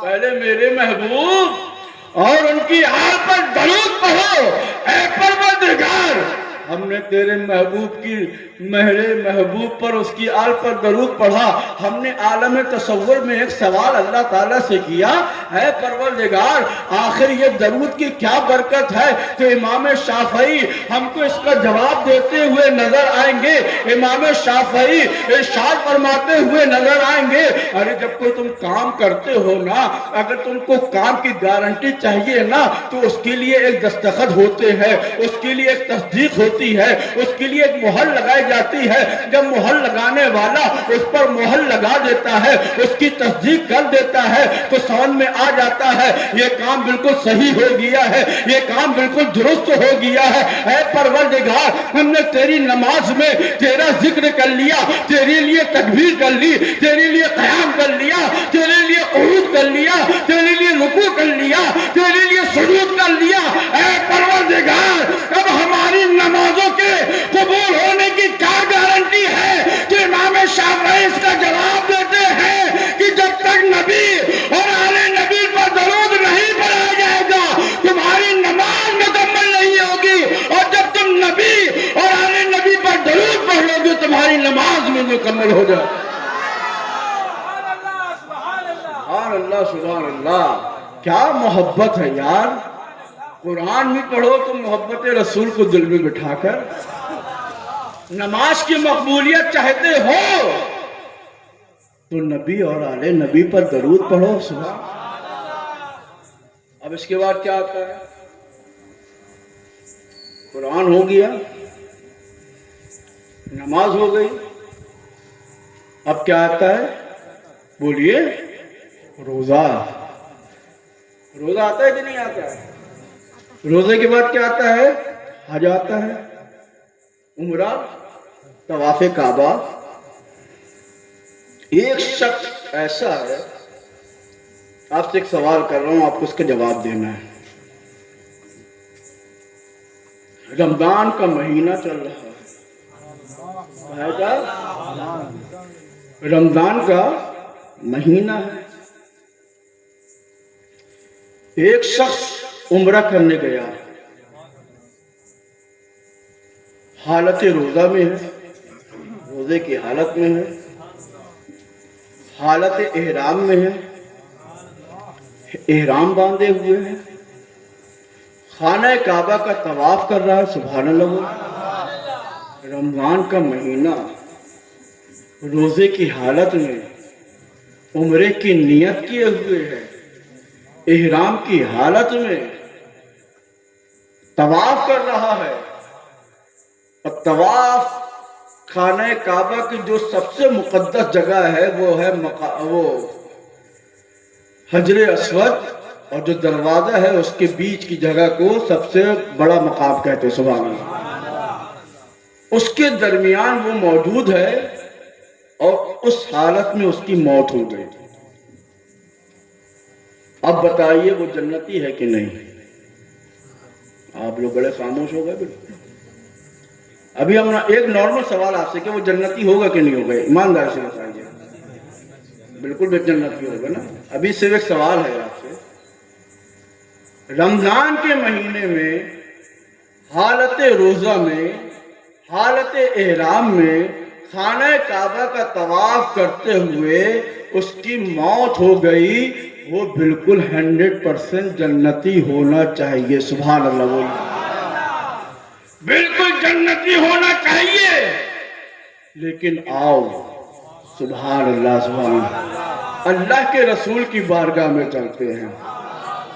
پہلے میرے محبوب اور ان کی آل پر درود پڑھو. اے پروردگار، ہم نے تیرے محبوب کی میرے محبوب پر اس کی آل پر درود پڑھا. ہم نے عالم تصور میں ایک سوال اللہ تعالیٰ سے کیا، اے پروردگار آخر یہ درود کی کیا برکت ہے؟ تو امام شافعی ہم کو اس کا جواب دیتے ہوئے نظر آئیں گے. امام شافعی ارشاد فرماتے ہوئے نظر آئیں گے، ارے جب کوئی تم کام کرتے ہو نا، اگر تم کو کام کی گارنٹی چاہیے نا، تو اس کے لیے ایک دستخط ہوتے ہیں، اس کے لیے ایک تصدیق ہوتی ہے، اس کے لیے ایک مہر لگائی جاتی ہے. جب مہر لگانے والا اس پر مہر لگا دیتا ہے، اس کی تصدیق کر دیتا ہے، تو سمجھ میں آ جاتا ہے یہ کام بالکل صحیح ہو گیا ہے، یہ کام بالکل درست ہو گیا ہے. اے پروردگار، ہم نے تیری نماز میں تیرا ذکر کر لیا، تیرے لیے تکبیر کر لی، تیرے لیے قیام کر لیا، تیرے لیے قعود کر لیا، تیرے لیے رکوع کر لیا، تیرے لیے سجود کر لیا. اے پروردگار، اب ہماری نمازوں کے قبول ہونے کی کیا گارنٹی ہے؟ تو امام شافعی اس کا جواب دیتے ہیں کہ جب تک نبی اور آل نبی پر درود نہیں پڑھا جائے گا، تمہاری نماز مکمل نہیں ہوگی. اور جب تم نبی اور آل نبی پر درود پڑھ لو گے، تمہاری نماز میں مکمل ہو جائے. سبحان اللہ، سبحان اللہ. کیا محبت ہے یار. قرآن بھی پڑھو تو محبت رسول کو دل میں بٹھا کر. نماز کی مقبولیت چاہتے ہو تو نبی اور آل نبی پر درود پڑھو. سبحان. اب اس کے بعد کیا آتا ہے؟ قرآن ہو گیا، نماز ہو گئی، اب کیا آتا ہے؟ بولیے. روزہ. روزہ آتا ہے کہ نہیں آتا ہے؟ روزے کے بعد کیا آتا ہے؟ حج آتا ہے، عمرہ، طواف کعبہ. ایک شخص ایسا ہے، آپ سے ایک سوال کر رہا ہوں، آپ کو اس کا جواب دینا ہے. رمضان کا مہینہ چل رہا ہے، رمضان کا مہینہ ہے. ایک شخص عمرہ کرنے گیا، حالت روزہ میں ہے، روزے کی حالت میں ہے، حالت احرام میں ہے، احرام باندھے ہوئے ہیں، خانہ کعبہ کا طواف کر رہا ہے. سبحان اللہ. رمضان کا مہینہ، روزے کی حالت میں، عمرے کی نیت کیے ہوئے ہے، احرام کی حالت میں طواف کر رہا ہے. اور طواف خانہ کعبہ کی جو سب سے مقدس جگہ ہے وہ ہے وہ حجر اسود، اور جو دروازہ ہے اس کے بیچ کی جگہ کو سب سے بڑا مقام کہتے ہیں. سبحان اللہ. اس کے درمیان وہ موجود ہے اور اس حالت میں اس کی موت ہو گئی. اب بتائیے وہ جنتی ہے کہ نہیں؟ آپ لوگ بڑے خاموش ہو گئے. بالکل. ابھی ہم ایک نارمل سوال آپ سے کہ وہ جنتی ہوگا کہ نہیں ہوگا، ایماندار سے بتائیے. بالکل جنتی ہوگا نا. ابھی صرف ایک سوال ہے آپ سے. رمضان کے مہینے میں حالت روزہ میں، حالت احرام میں خانہ کعبہ کا طواف کرتے ہوئے اس کی موت ہو گئی، وہ بالکل 100% جنتی ہونا چاہیے. سبحان اللہ. بولیے. بالکل جنتی ہونا چاہیے. لیکن آؤ، سبحان اللہ، سبحان اللہ، اللہ کے رسول کی بارگاہ میں چلتے ہیں،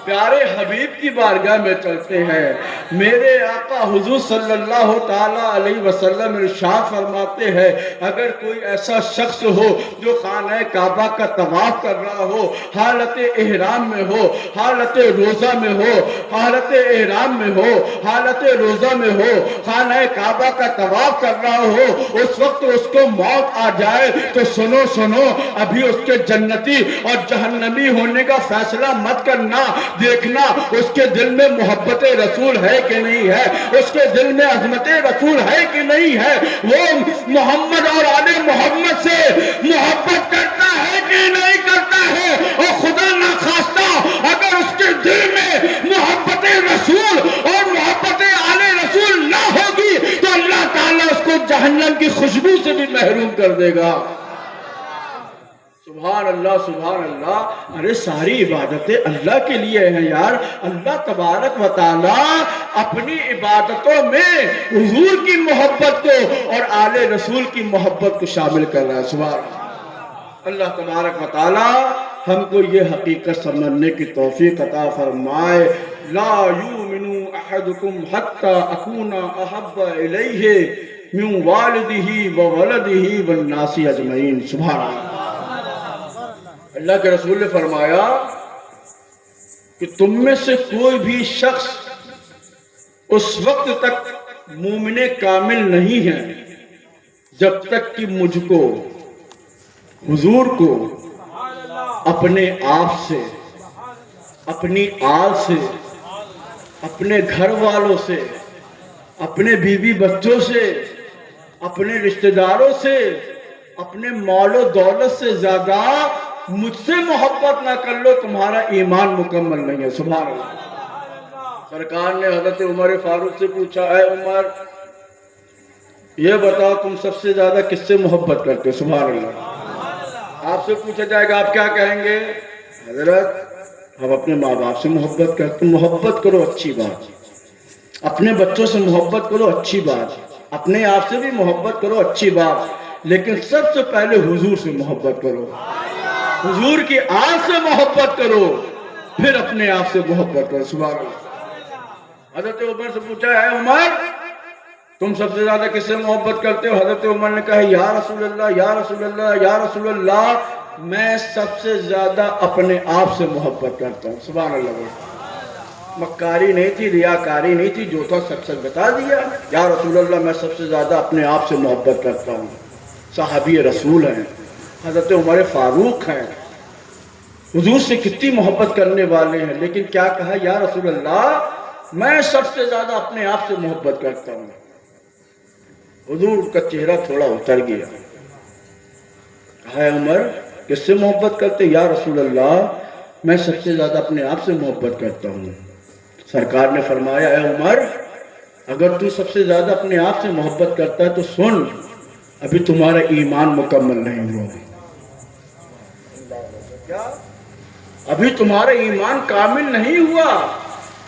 پیارے حبیب کی بارگاہ میں چلتے ہیں. میرے آقا حضور صلی اللہ تعالیٰ علیہ وسلم ارشاد فرماتے ہیں، اگر کوئی ایسا شخص ہو جو خانہ کعبہ کا طواف کر رہا ہو، حالت احرام میں ہو، حالت روزہ میں ہو، حالت احرام میں ہو، حالت روزہ میں ہو، خانہ کعبہ کا طواف کر رہا ہو، اس وقت اس کو موت آ جائے تو سنو ابھی اس کے جنتی اور جہنمی ہونے کا فیصلہ مت کرنا، دیکھنا اس کے دل میں محبت رسول ہے کہ نہیں ہے، اس کے دل میں عظمت رسول ہے کہ نہیں ہے، وہ محمد اور آل محمد سے محبت کرتا ہے کہ نہیں کرتا ہے، اور خدا نخواستہ اگر اس کے دل میں محبت رسول اور محبت آل رسول نہ ہوگی تو اللہ تعالیٰ اس کو جہنم کی خوشبو سے بھی محروم کر دے گا۔ سبحان اللہ سبحان اللہ۔ ارے ساری عبادتیں اللہ کے لیے ہیں یار۔ اللہ تبارک و تعالی اپنی عبادتوں میں حضور کی محبت کو اور آل رسول کی محبت کو شامل کر رہا ہے۔ سبحان اللہ۔ اللہ تبارک و تعالی ہم کو یہ حقیقت سمجھنے کی توفیق عطا فرمائے۔ لا یؤمن احدکم حتی اکون احب الیہ من والدہ وولدہ والناس اجمعین۔ سبحان اللہ۔ اللہ کے رسول نے فرمایا کہ تم میں سے کوئی بھی شخص اس وقت تک مومن کامل نہیں ہے جب تک کہ مجھ کو، حضور کو، اپنے آپ سے، اپنی آل سے، اپنے گھر والوں سے، اپنے بیوی بچوں سے، اپنے رشتہ داروں سے، اپنے مال و دولت سے زیادہ مجھ سے محبت نہ کر لو، تمہارا ایمان مکمل نہیں ہے۔ سبحان اللہ۔ سرکار نے حضرت عمر فاروق سے پوچھا، اے عمر یہ بتاؤ تم سب سے زیادہ کس سے محبت کرتے ہو؟ سبحان اللہ۔ آپ سے پوچھا جائے گا آپ کیا کہیں گے؟ حضرت ہم اپنے ماں باپ سے محبت کرتے ہیں۔ محبت کرو اچھی بات، اپنے بچوں سے محبت کرو اچھی بات، اپنے آپ سے بھی محبت کرو اچھی بات، لیکن سب سے پہلے حضور سے محبت کرو، حضور کی آل سے محبت کرو، پھر اپنے آپ سے محبت کرو۔ سبحان اللہ۔ حضرت عمر سے پوچھا، اے عمر تم سب سے زیادہ کس سے محبت کرتے ہو؟ حضرت عمر نے کہا، یا رسول اللہ یا رسول اللہ یا رسول اللہ میں سب سے زیادہ اپنے آپ سے محبت کرتا ہوں۔ سبحان اللہ۔ مکاری نہیں تھی، ریاکاری نہیں تھی، جو تھا سچ سچ بتا دیا۔ یا رسول اللہ میں سب سے زیادہ اپنے آپ سے محبت کرتا ہوں۔ صحابی رسول ہیں، حضرت عمر فاروق ہیں، حضور سے کتنی محبت کرنے والے ہیں، لیکن کیا کہا؟ یا رسول اللہ میں سب سے زیادہ اپنے آپ سے محبت کرتا ہوں۔ حضور کا چہرہ تھوڑا اتر گیا۔ ہے عمر کس سے محبت کرتے؟ یا رسول اللہ میں سب سے زیادہ اپنے آپ سے محبت کرتا ہوں۔ سرکار نے فرمایا، اے عمر اگر تو سب سے زیادہ اپنے آپ سے محبت کرتا ہے تو سن، ابھی تمہارا ایمان مکمل نہیں ہوا، ابھی تمہارا ایمان کامل نہیں ہوا۔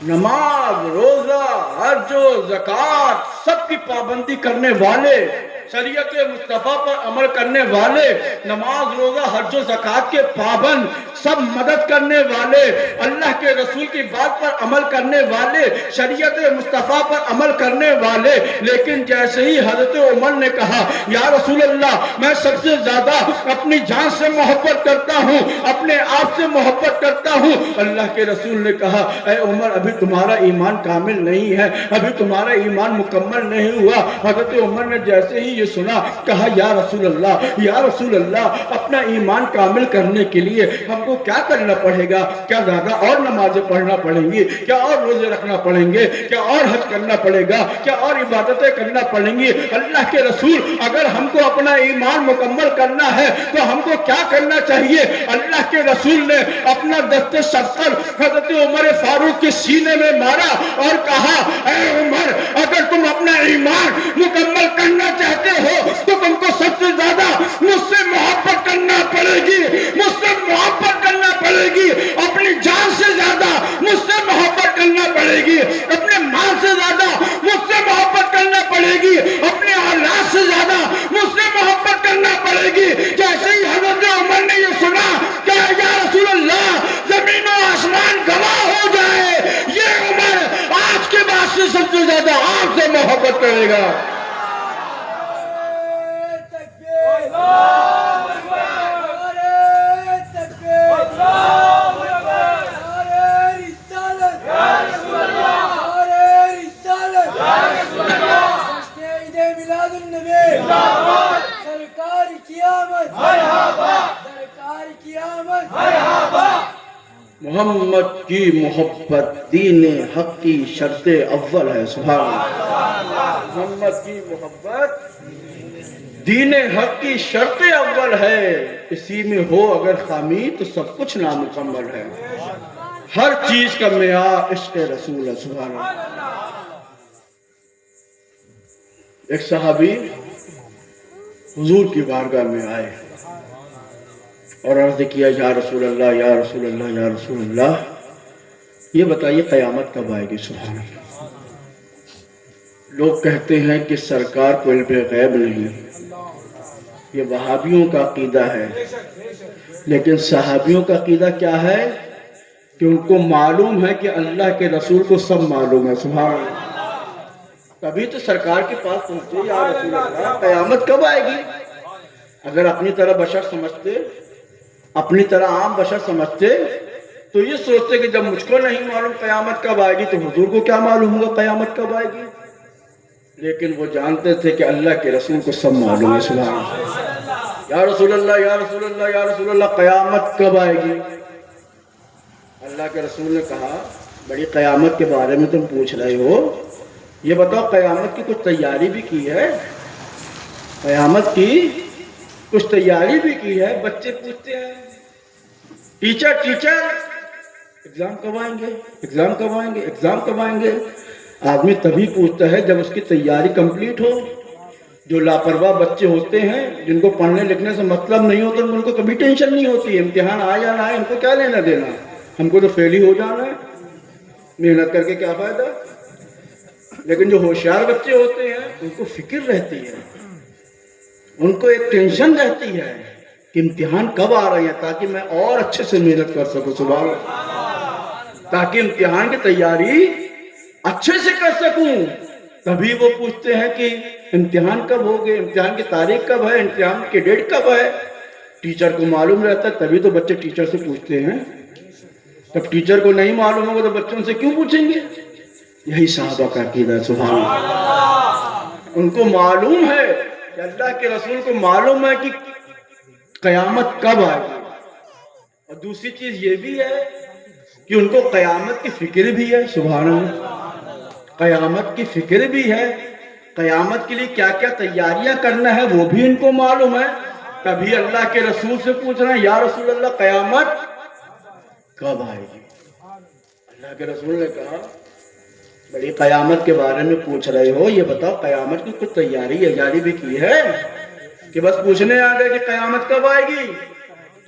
نماز، روزہ، حج و زکوٰۃ سب کی پابندی کرنے والے، شریعت مصطفیٰ پر عمل کرنے والے، نماز، روزہ، حج و زکوٰۃ کے پابند، سب مدد کرنے والے، اللہ کے رسول کی بات پر عمل کرنے والے، شریعت مصطفیٰ پر عمل کرنے والے، لیکن جیسے ہی حضرت عمر نے کہا، یا رسول اللہ میں سب سے زیادہ اپنی جان سے محبت کرتا ہوں، اپنے آپ سے محبت کرتا ہوں، اللہ کے رسول نے کہا، اے عمر ابھی تمہارا ایمان کامل نہیں ہے، ابھی تمہارا ایمان مکمل نہیں ہوا۔ حضرت عمر نے جیسے ہی یہ سنا کہا، یا رسول اللہ اپنا ایمان کامل کرنے کے لیے ہم کو کیا کرنا پڑے گا؟ کیا زیادہ اور نمازیں پڑھنا پڑیں گی؟ کیا اور روزے رکھنا پڑیں گے؟ کیا اور حج کرنا پڑے گا؟ کیا اور عبادتیں کرنا پڑیں گی؟ اللہ کے رسول اگر ہم کو اپنا ایمان مکمل کرنا ہے تو ہم کو کیا کرنا چاہیے؟ اللہ کے رسول نے اپنا دست شفقت حضرت عمر فاروق کے سینے میں مارا اور کہا، اے عمر اگر تم اپنا ایمان مکمل کرنا چاہتے ہو تو تم کو سب سے زیادہ مجھ سے محبت کرنا پڑے گی، مجھ سے محبت کرنا پڑے گی، اپنی جان سے زیادہ مجھ سے محبت کرنا پڑے گی، اپنے مال سے زیادہ مجھ سے محبت کرنا پڑے گی، اپنے اولاد سے زیادہ مجھ سے محبت کرنا پڑے گی۔ جیسے ہی حضرت عمر نے یہ سنا کہ یا رسول اللہ زمین و آسمان گواہ ہو جائے، یہ عمر آج کے بعد سے سب سے زیادہ آپ سے محبت کرے گا۔ اللہ محمد کی محبت دین حق کی شرط اول ہے. سبحان اللہ. محمد کی محبت دین حق کی شرط اول ہے. اسی میں ہو اگر خامی تو سب کچھ نامکمل ہے. ہر چیز کا معیار عشق رسول ہے. سبحان اللہ. ایک صحابی حضور کی بارگاہ میں آئے اور عرض کیا یا رسول اللہ یا رسول اللہ یا رسول اللہ، یہ بتائیے قیامت کب آئے گی؟ سبحان اللہ. لوگ کہتے ہیں کہ سرکار کو علم غیب نہیں، یہ وہابیوں کا عقیدہ ہے. لیکن صحابیوں کا عقیدہ کیا ہے کہ ان کو معلوم ہے کہ اللہ کے رسول کو سب معلوم ہے. سبحان اللہ. تبھی تو سرکار کے پاس پہنچے یا رسول اللہ قیامت کب آئے گی. اگر اپنی طرح بشر سمجھتے، اپنی طرح عام بشر سمجھتے تو یہ سوچتے کہ جب مجھ کو نہیں معلوم قیامت کب آئے گی تو حضور کو کیا معلوم ہوگا قیامت کب آئے گی. لیکن وہ جانتے تھے کہ اللہ کے رسول کو سب معلوم ہے. سبحان اللہ. یا رسول اللہ یا رسول اللہ یا رسول اللہ قیامت کب آئے گی؟ اللہ کے رسول نے کہا بڑی قیامت کے بارے میں تم پوچھ رہے ہو، یہ بتاؤ قیامت کی کچھ تیاری بھی کی ہے؟ قیامت کی کچھ تیاری بھی کی ہے؟ بچے پوچھتے ہیں ٹیچر ایگزام کب آئیں گے، ایگزام کب آئیں گے، ایگزام کب آئیں گے. آدمی تبھی پوچھتا ہے جب اس کی تیاری کمپلیٹ ہو. جو لاپرواہ بچے ہوتے ہیں جن کو پڑھنے لکھنے سے مطلب نہیں ہوتا ان کو کبھی ٹینشن نہیں ہوتی. امتحان آ جانا ہے، ان کو کیا لینا دینا، ہم کو تو فیل ہی ہو جانا ہے، محنت کر کے کیا فائدہ. لیکن جو ہوشیار بچے ہوتے ہیں ان کو فکر رہتی ہے، ان کو ایک ٹینشن رہتی ہے کہ امتحان کب آ رہے ہیں تاکہ میں اور اچھے سے محنت کر سکوں. سبحان اللہ. تاکہ امتحان کی تیاری اچھے سے کر سکوں. تبھی وہ پوچھتے ہیں کہ امتحان کب ہوگے، امتحان کی تاریخ کب ہے، امتحان کی ڈیٹ کب ہے. ٹیچر کو معلوم رہتا ہے تبھی تو بچے ٹیچر سے پوچھتے ہیں. جب ٹیچر کو نہیں معلوم ہوگا تو بچوں سے کیوں پوچھیں گے؟ یہی صحابہ کا عقیدہ ہے. سبحان اللہ. ان کو معلوم ہے کہ اللہ کے رسول کو معلوم ہے کہ قیامت کب آئے گی. اور دوسری چیز یہ بھی ہے کہ ان کو قیامت کی فکر بھی ہے. سبحان اللہ. قیامت کی فکر بھی ہے، قیامت کے لیے کیا کیا تیاریاں کرنا ہے وہ بھی ان کو معلوم ہے. تبھی اللہ کے رسول سے پوچھ رہے ہیں یا رسول اللہ قیامت کب آئے گی. اللہ کے رسول نے کہا بڑی قیامت کے بارے میں پوچھ رہے ہو، یہ بتاؤ قیامت کی کچھ تیاری بھی کی ہے کہ بس پوچھنے آ گئے کہ قیامت کب آئے گی؟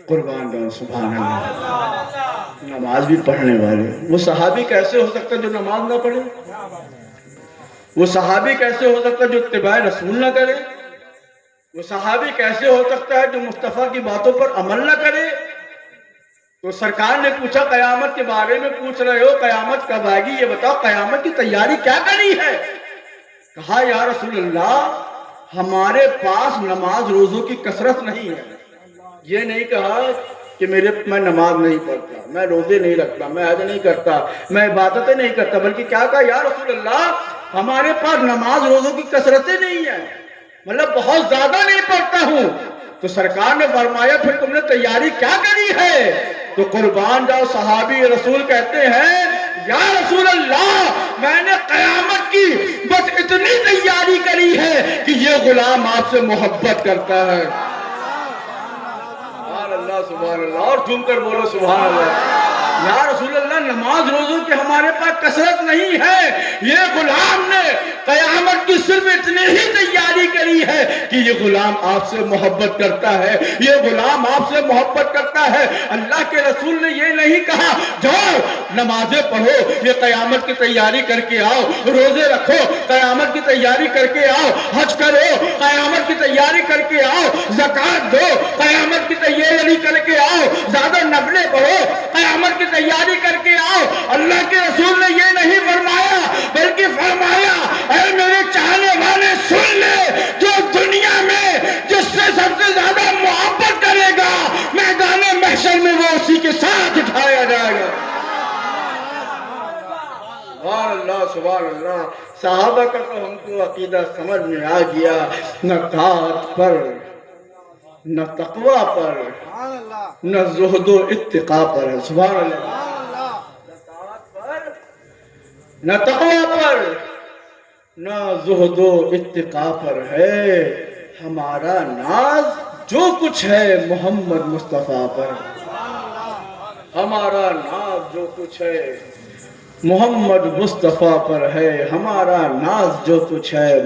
قربان جاؤں. سبحان اللہ. نماز بھی پڑھنے والے. وہ صحابی کیسے ہو سکتا جو نماز نہ پڑھے؟ وہ صحابی کیسے ہو سکتا جو اتباع رسول نہ کرے؟ وہ صحابی کیسے ہو سکتا ہے جو مصطفیٰ کی باتوں پر عمل نہ کرے؟ تو سرکار نے پوچھا قیامت کے بارے میں پوچھ رہے ہو، قیامت کب آئے گی، یہ بتاؤ قیامت کی تیاری کیا کرنی ہے؟ کہا یا رسول اللہ ہمارے پاس نماز روزوں کی کثرت نہیں ہے. یہ نہیں کہا کہ میں نماز نہیں پڑھتا، میں روزے نہیں رکھتا، میں حج نہیں کرتا، میں عبادتیں نہیں کرتا، بلکہ کیا کہا یا رسول اللہ ہمارے پاس نماز روزوں کی کثرتیں نہیں ہیں، مطلب بہت زیادہ نہیں پڑھتا ہوں. تو سرکار نے فرمایا پھر تم نے تیاری کیا کری ہے؟ تو قربان جاؤ صحابی رسول کہتے ہیں یا رسول اللہ میں نے قیامت کی بس اتنی تیاری کری ہے کہ یہ غلام آپ سے محبت کرتا ہے. سبحان اللہ. اور جھوم کر بولو سبحان اللہ. یا رسول اللہ نماز روزوں کی ہمارے پاس کثرت نہیں ہے، یہ غلام نے قیامت کی صرف اتنی ہی تیاری کری ہے کہ یہ غلام آپ سے محبت کرتا ہے، یہ غلام آپ سے محبت کرتا ہے. اللہ کے رسول نے یہ نہیں کہا جاؤ نمازیں پڑھو، یہ قیامت کی تیاری کر کے آؤ، روزے رکھو قیامت کی تیاری کر کے آؤ، حج کرو قیامت کی تیاری کر کے آؤ، زکوٰۃ دو قیامت کی تیاری کر کے آؤ، زیادہ نفلیں پڑھو قیامت کی تیاری کر کے آؤ. اللہ کے رسول نے یہ نہیں فرمایا بلکہ فرمایا اے میرے چاہنے والے سن لے، جو دنیا میں جس سے سب سے زیادہ محبت کرے گا میدان محشر میں وہ اسی کے ساتھ اٹھایا جائے گا. سبحان اللہ سبحان اللہ. صحابہ کا تو ہم کو عقیدہ سمجھ میں آ گیا، نہ طاعت پر نہ تقوی پر نہ زہد و اتقاء پر ہے. سبحان اللہ. نہ تقوی پر نہ زہد و اتقا پر ہے، ہمارا ناز جو کچھ ہے محمد مصطفیٰ پر، ہمارا ناز جو کچھ ہے محمد مصطفیٰ پر ہے، ہمارا ناز جو کچھ ہے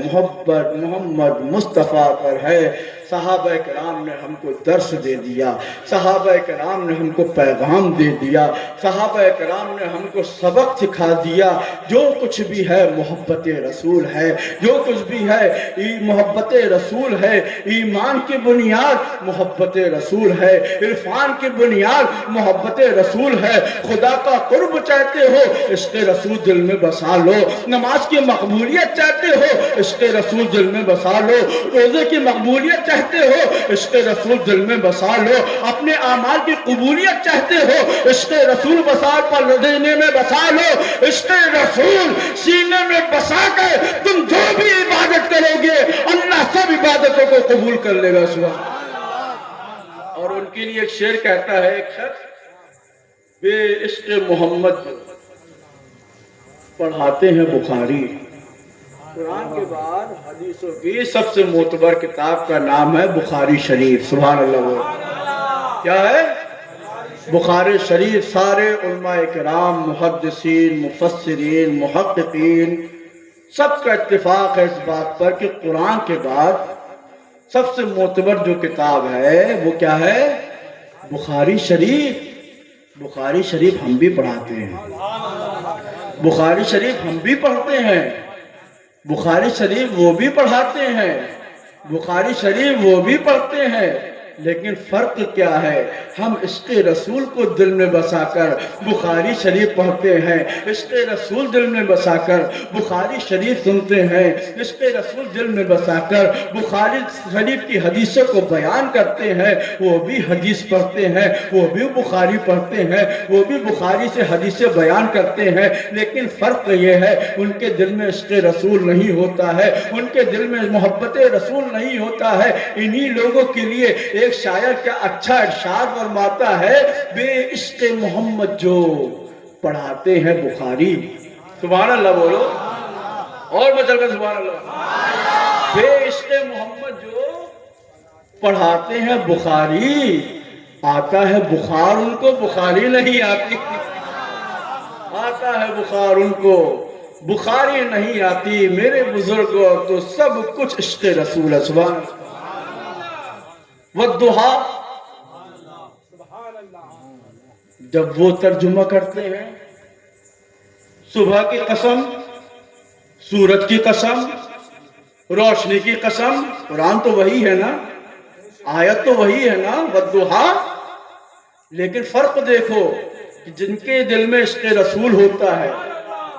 محمد مصطفیٰ پر ہے۔ صحابہ کرام نے ہم کو درس دے دیا، صحابہ کرام نے ہم کو پیغام دے دیا، صحابہ کرام نے ہم کو سبق سکھا دیا۔ جو کچھ بھی ہے محبت رسول ہے، جو کچھ بھی ہے محبت رسول ہے۔ ایمان کی بنیاد محبت رسول ہے، عرفان کی بنیاد محبت رسول ہے۔ خدا کا قرب چاہتے ہو، عشق رسول دل میں بسا لو۔ نماز کی مقبولیت چاہتے ہو، عشق رسول دل میں بسا لو۔ روزے کی مقبولیت چاہتے ہو، عشق رسول دل میں بسا لو۔ اپنے اعمال کی قبولیت چاہتے ہو، عشق رسول وسعت پر دینے میں بسا لو۔ عشق رسول سینے میں بسا کر تم جو بھی عبادت کرو گے، اللہ سب عبادتوں کو قبول کر لے گا۔ اور ان کے لیے ایک شعر کہتا ہے ایک شخص، بے عشق محمد پڑھاتے ہیں بخاری۔ قرآن کے بعد حدیثوں کی سب سے معتبر کتاب کا نام ہے بخاری شریف۔ سبحان اللہ۔ کیا ہے؟ بخاری شریف۔ سارے علماء کرام، محدثین، مفسرین، محققین، سب کا اتفاق ہے اس بات پر کہ قرآن کے بعد سب سے معتبر جو کتاب ہے وہ کیا ہے؟ بخاری شریف۔ بخاری شریف ہم بھی پڑھاتے ہیں، بخاری شریف ہم بھی پڑھتے ہیں، بخاری شریف وہ بھی پڑھاتے ہیں، بخاری شریف وہ بھی پڑھتے ہیں۔ لیکن فرق کیا ہے؟ ہم عشق رسول کو دل میں بسا کر بخاری شریف پڑھتے ہیں، عشق رسول دل میں بسا کر بخاری شریف سنتے ہیں، عشق رسول دل میں بسا کر بخاری شریف کی حدیثوں کو بیان کرتے ہیں۔ وہ بھی حدیث پڑھتے ہیں، وہ بھی بخاری پڑھتے ہیں، وہ بھی بخاری سے حدیثیں بیان کرتے ہیں۔ لیکن فرق یہ ہے ان کے دل میں عشق رسول نہیں ہوتا ہے، ان کے دل میں محبت رسول نہیں ہوتا ہے۔ انہی لوگوں کے لیے ایک شاعر کیا اچھا ارشاد فرماتا ہے، بے عشق محمد جو پڑھاتے ہیں بخاری۔ سبحان اللہ بولو اور بچل کر سبحان اللہ۔ بے عشق محمد جو پڑھاتے ہیں بخاری، آتا ہے بخار ان کو، بخاری نہیں آتی، آتا ہے بخار ان کو، بخاری نہیں آتی۔ میرے بزرگوں تو سب کچھ عشق رسول ہے۔ سبحان اللہ۔ والضحیٰ جب وہ ترجمہ کرتے ہیں، صبح کی قسم، سورج کی قسم، روشنی کی قسم، قرآن تو وہی ہے نا، آیت تو وہی ہے نا، والضحیٰ۔ لیکن فرق دیکھو کہ جن کے دل میں عشق رسول ہوتا ہے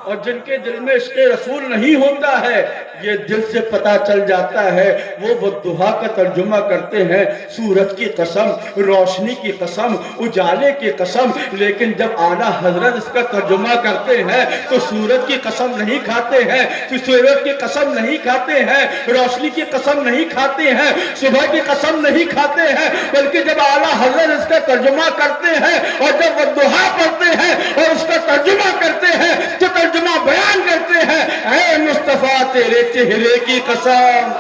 اور جن کے دل میں عشق رسول نہیں ہوتا ہے، یہ دل سے پتہ چل جاتا ہے۔ وہ والضحیٰ کا ترجمہ کرتے ہیں، سورج کی قسم، روشنی کی قسم، اجالے کی قسم۔ لیکن جب اعلیٰ حضرت اس کا ترجمہ کرتے ہیں تو سورج کی قسم نہیں کھاتے ہیں، سورج کی قسم نہیں کھاتے ہیں، روشنی کی قسم نہیں کھاتے ہیں، صبح کی قسم نہیں کھاتے ہیں، بلکہ جب اعلیٰ حضرت اس کا ترجمہ کرتے ہیں اور جب والضحیٰ پڑھتے ہیں اور اس کا ترجمہ کرتے ہیں تو ترجمہ بیان کرتے ہیں، اے مصطفیٰ تیرے چہرے کی قسم،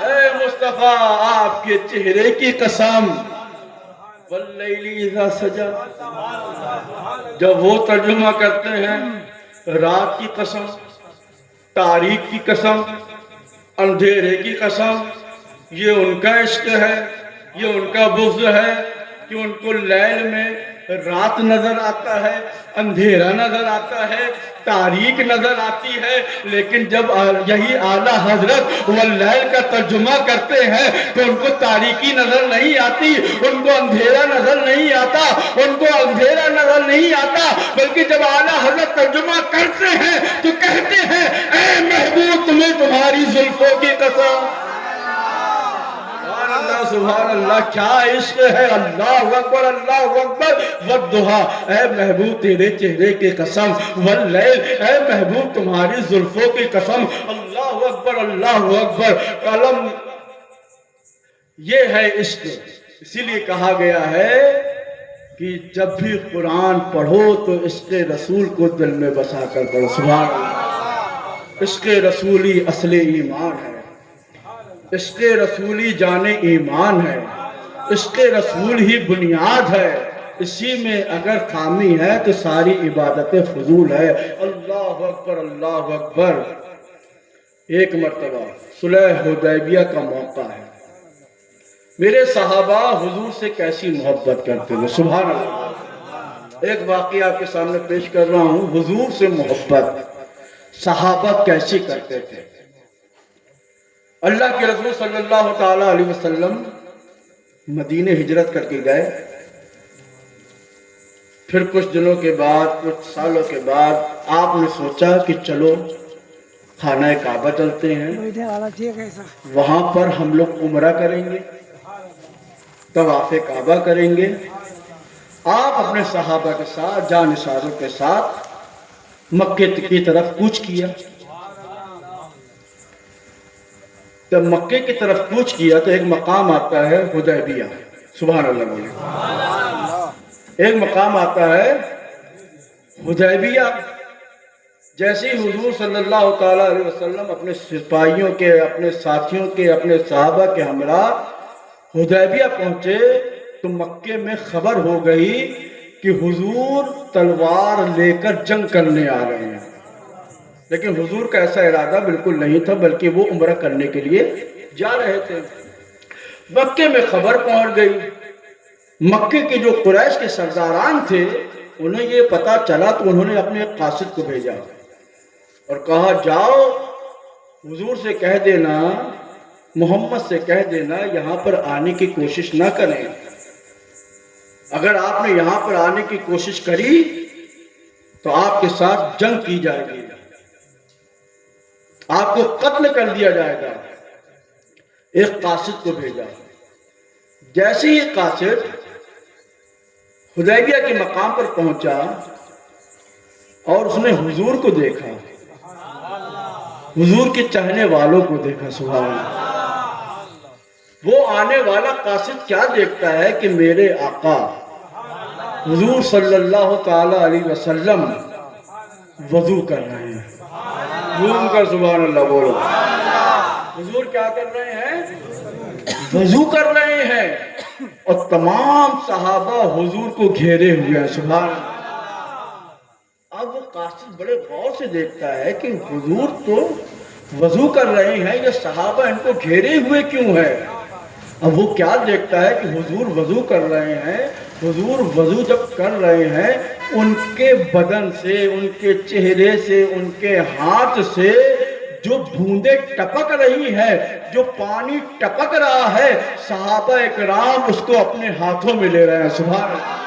اے مصطفیٰ آپ کے چہرے کی قسم، واللیل اذا سجا۔ جب وہ ترجمہ کرتے ہیں رات کی قسم، تاریخ کی قسم، اندھیرے کی قسم، یہ ان کا عشق ہے، یہ ان کا بغض ہے کہ ان کو لیل میں رات نظر آتا ہے، اندھیرا نظر آتا ہے، تاریخ نظر آتی ہے۔ لیکن جب یہی اعلیٰ حضرت واللیل کا ترجمہ کرتے ہیں تو ان کو تاریکی نظر نہیں آتی، ان کو اندھیرا نظر نہیں آتا، ان کو اندھیرا نظر نہیں آتا، بلکہ جب اعلیٰ حضرت ترجمہ کرتے ہیں تو کہتے ہیں، اے محبوب تمہیں تمہاری زلفوں کی قسم۔ سبحان اللہ، کیا عشق ہے، اللہ اکبر، اللہ اکبر۔ والضحیٰ، اے محبوب تیرے چہرے کی قسم، واللیل، اے محبوب تمہاری زلفوں کی قسم، اللہ اکبر، اللہ اکبر۔ قلم، یہ ہے عشق۔ اسی لیے کہا گیا ہے کہ جب بھی قرآن پڑھو تو عشق رسول کو دل میں بسا کر پڑھو. سبحان اللہ. عشق رسولی اصل ایمان ہے. عشق رسولی جان ایمان ہے. عشق رسول ہی بنیاد ہے. اسی میں اگر خامی ہے تو ساری عبادت فضول ہے. اللہ اکبر اللہ اکبر. ایک مرتبہ صلح حدیبیہ کا موقع ہے. میرے صحابہ حضور سے کیسی محبت کرتے تھے. سبحان اللہ. ایک واقعہ آپ کے سامنے پیش کر رہا ہوں. حضور سے محبت صحابہ کیسی کرتے تھے. اللہ کے رسول صلی اللہ تعالی علیہ وسلم مدینے ہجرت کر کے گئے. پھر کچھ دنوں کے بعد کچھ سالوں کے بعد آپ نے سوچا کہ چلو خانہ کعبہ چلتے ہیں, وہاں پر ہم لوگ عمرہ کریں گے, طواف کعبہ کریں گے. آپ اپنے صحابہ کے ساتھ جانثاروں کے ساتھ مکے کی طرف کوچ کیا. جب مکے کی طرف کوچ کیا تو ایک مقام آتا ہے حدیبیہ. سبحان اللہ بولے. ایک مقام آتا ہے حدیبیہ. جیسے ہی حضور صلی اللہ تعالی علیہ وسلم اپنے سپاہیوں کے, اپنے ساتھیوں کے, اپنے صحابہ کے ہمراہ حدیبیہ پہنچے تو مکے میں خبر ہو گئی کہ حضور تلوار لے کر جنگ کرنے آ رہے ہیں. لیکن حضور کا ایسا ارادہ بالکل نہیں تھا, بلکہ وہ عمرہ کرنے کے لیے جا رہے تھے. مکے میں خبر پہنچ گئی. مکے کے جو قریش کے سرداران تھے انہیں یہ پتا چلا تو انہوں نے اپنے ایک قاصد کو بھیجا اور کہا جاؤ حضور سے کہہ دینا, محمد سے کہہ دینا یہاں پر آنے کی کوشش نہ کریں. اگر آپ نے یہاں پر آنے کی کوشش کری تو آپ کے ساتھ جنگ کی جائے گی, آپ کو قتل کر دیا جائے گا. ایک قاصد کو بھیجا. جیسے ہی قاصد حدیبیہ کے مقام پر پہنچا اور اس نے حضور کو دیکھا, حضور کے چاہنے والوں کو دیکھا. سبحان اللہ. وہ آنے والا قاصد کیا دیکھتا ہے کہ میرے آقا حضور صلی اللہ تعالی علیہ وسلم وضو کر رہے ہیں. حضور کا سبحان اللہ بولو. حضور کیا کر رہے ہیں؟ وضو کر رہے ہیں. اور تمام صحابہ حضور کو گھیرے ہوئے ہیں. سبحان اللہ. اب وہ قاصد بڑے غور سے دیکھتا ہے کہ حضور تو وضو کر رہے ہیں, یہ صحابہ ان کو گھیرے ہوئے کیوں ہے. اب وہ کیا دیکھتا ہے کہ حضور وضو کر رہے ہیں. حضور وضو جب کر رہے ہیں ان کے بدن سے, ان کے چہرے سے, ان کے ہاتھ سے جو بوندیں ٹپک رہی ہے, جو پانی ٹپک رہا ہے, صحابہ اکرام اس کو اپنے ہاتھوں میں لے رہے ہیں. سبحان اللہ.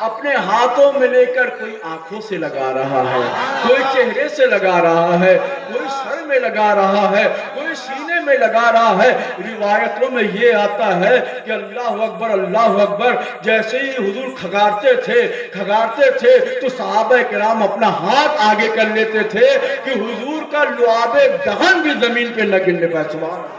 اپنے ہاتھوں میں لے کر کوئی آنکھوں سے لگا رہا ہے, کوئی چہرے سے لگا رہا ہے, کوئی سر میں لگا رہا ہے, کوئی سینے میں لگا رہا ہے. روایتوں میں یہ آتا ہے کہ اللہ اکبر اللہ اکبر جیسے ہی حضور کھگارتے تھے تو صحابہ کرام اپنا ہاتھ آگے کر لیتے تھے کہ حضور کا لعاب دہن بھی زمین پہ نہ گرنے پائے. سبحان اللہ.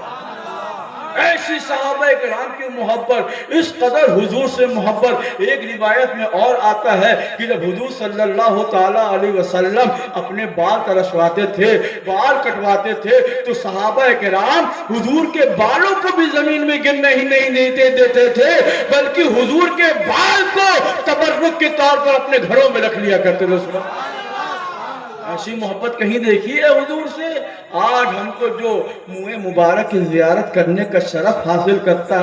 ایسی صحابہ کرام کی محبت, اس قدر حضور سے محبت. ایک روایت میں اور آتا ہے کہ جب حضور صلی اللہ تعالی علیہ وسلم اپنے بال ترشواتے تھے, بال کٹواتے تھے تو صحابہ کرام حضور کے بالوں کو بھی زمین میں گرنے ہی نہیں دیتے تھے, بلکہ حضور کے بال کو تبرک کے طور پر اپنے گھروں میں رکھ لیا کرتے تھے. ایسی محبت کہیں دیکھی ہے حضور سے؟ آج ہم کو جو منہ مبارک کی زیارت کرنے کا شرف حاصل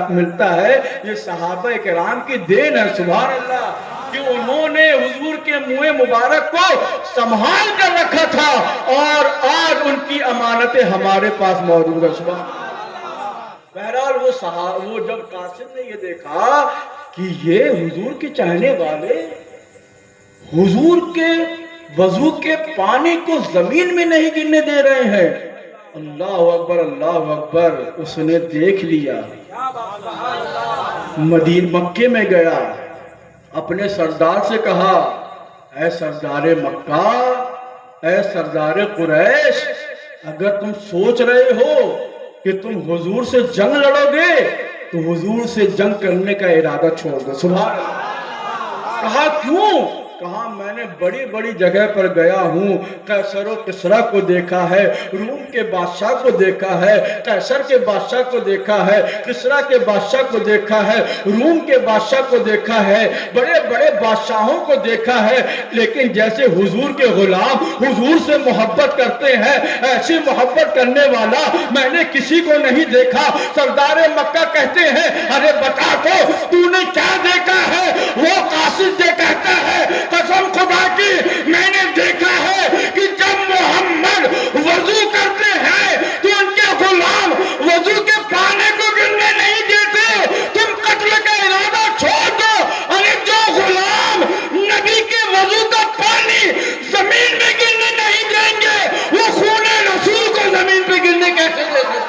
ملتا ہے یہ صحابہ کرام کی دین ہے. سبحان اللہ. کہ انہوں نے حضور کے منہ مبارک کو سنبھال کر رکھا تھا اور آج ان کی امانتیں ہمارے پاس موجود ہے. سبحان اللہ. بہرحال وہ جب قاصد نے یہ دیکھا کہ یہ حضور کے چاہنے والے حضور کے وضو کے پانی کو زمین میں نہیں گرنے دے رہے ہیں, اللہ اکبر اللہ اکبر, اس نے دیکھ لیا. مکے میں گیا, اپنے سردار سے کہا اے سردار مکہ, اے سردار قریش, اگر تم سوچ رہے ہو کہ تم حضور سے جنگ لڑو گے تو حضور سے جنگ کرنے کا ارادہ چھوڑ دو. سبحان اللہ. کہا کیوں؟ کہا میں نے بڑی بڑی جگہ پر گیا ہوں، قیصر و کسریٰ کو دیکھا ہے، روم کے بادشاہ کو دیکھا ہے، قیصر کے بادشاہ کو دیکھا ہے، کسریٰ کے بادشاہ کو دیکھا ہے، روم کے بادشاہ کو دیکھا ہے، بڑے بڑے بادشاہوں کو دیکھا ہے، لیکن جیسے حضور کے غلام حضور سے محبت کرتے ہیں ایسی محبت کرنے والا میں نے کسی کو نہیں دیکھا۔ سردار مکہ کہتے ہیں ارے بتا تو نے کیا دیکھا ہے؟ وہ قاصد سے کہتا ہے قسم خدا کی میں نے دیکھا ہے کہ جب محمد وضو کرتے ہیں تو ان کے غلام وضو کے پانی کو گرنے نہیں دیتے۔ تم قتل کا ارادہ چھوڑ دو، ارے جو غلام نبی کے وضو کا پانی زمین میں گرنے نہیں دیں گے وہ خون رسول کو زمین پہ گرنے کیسے دیں گے؟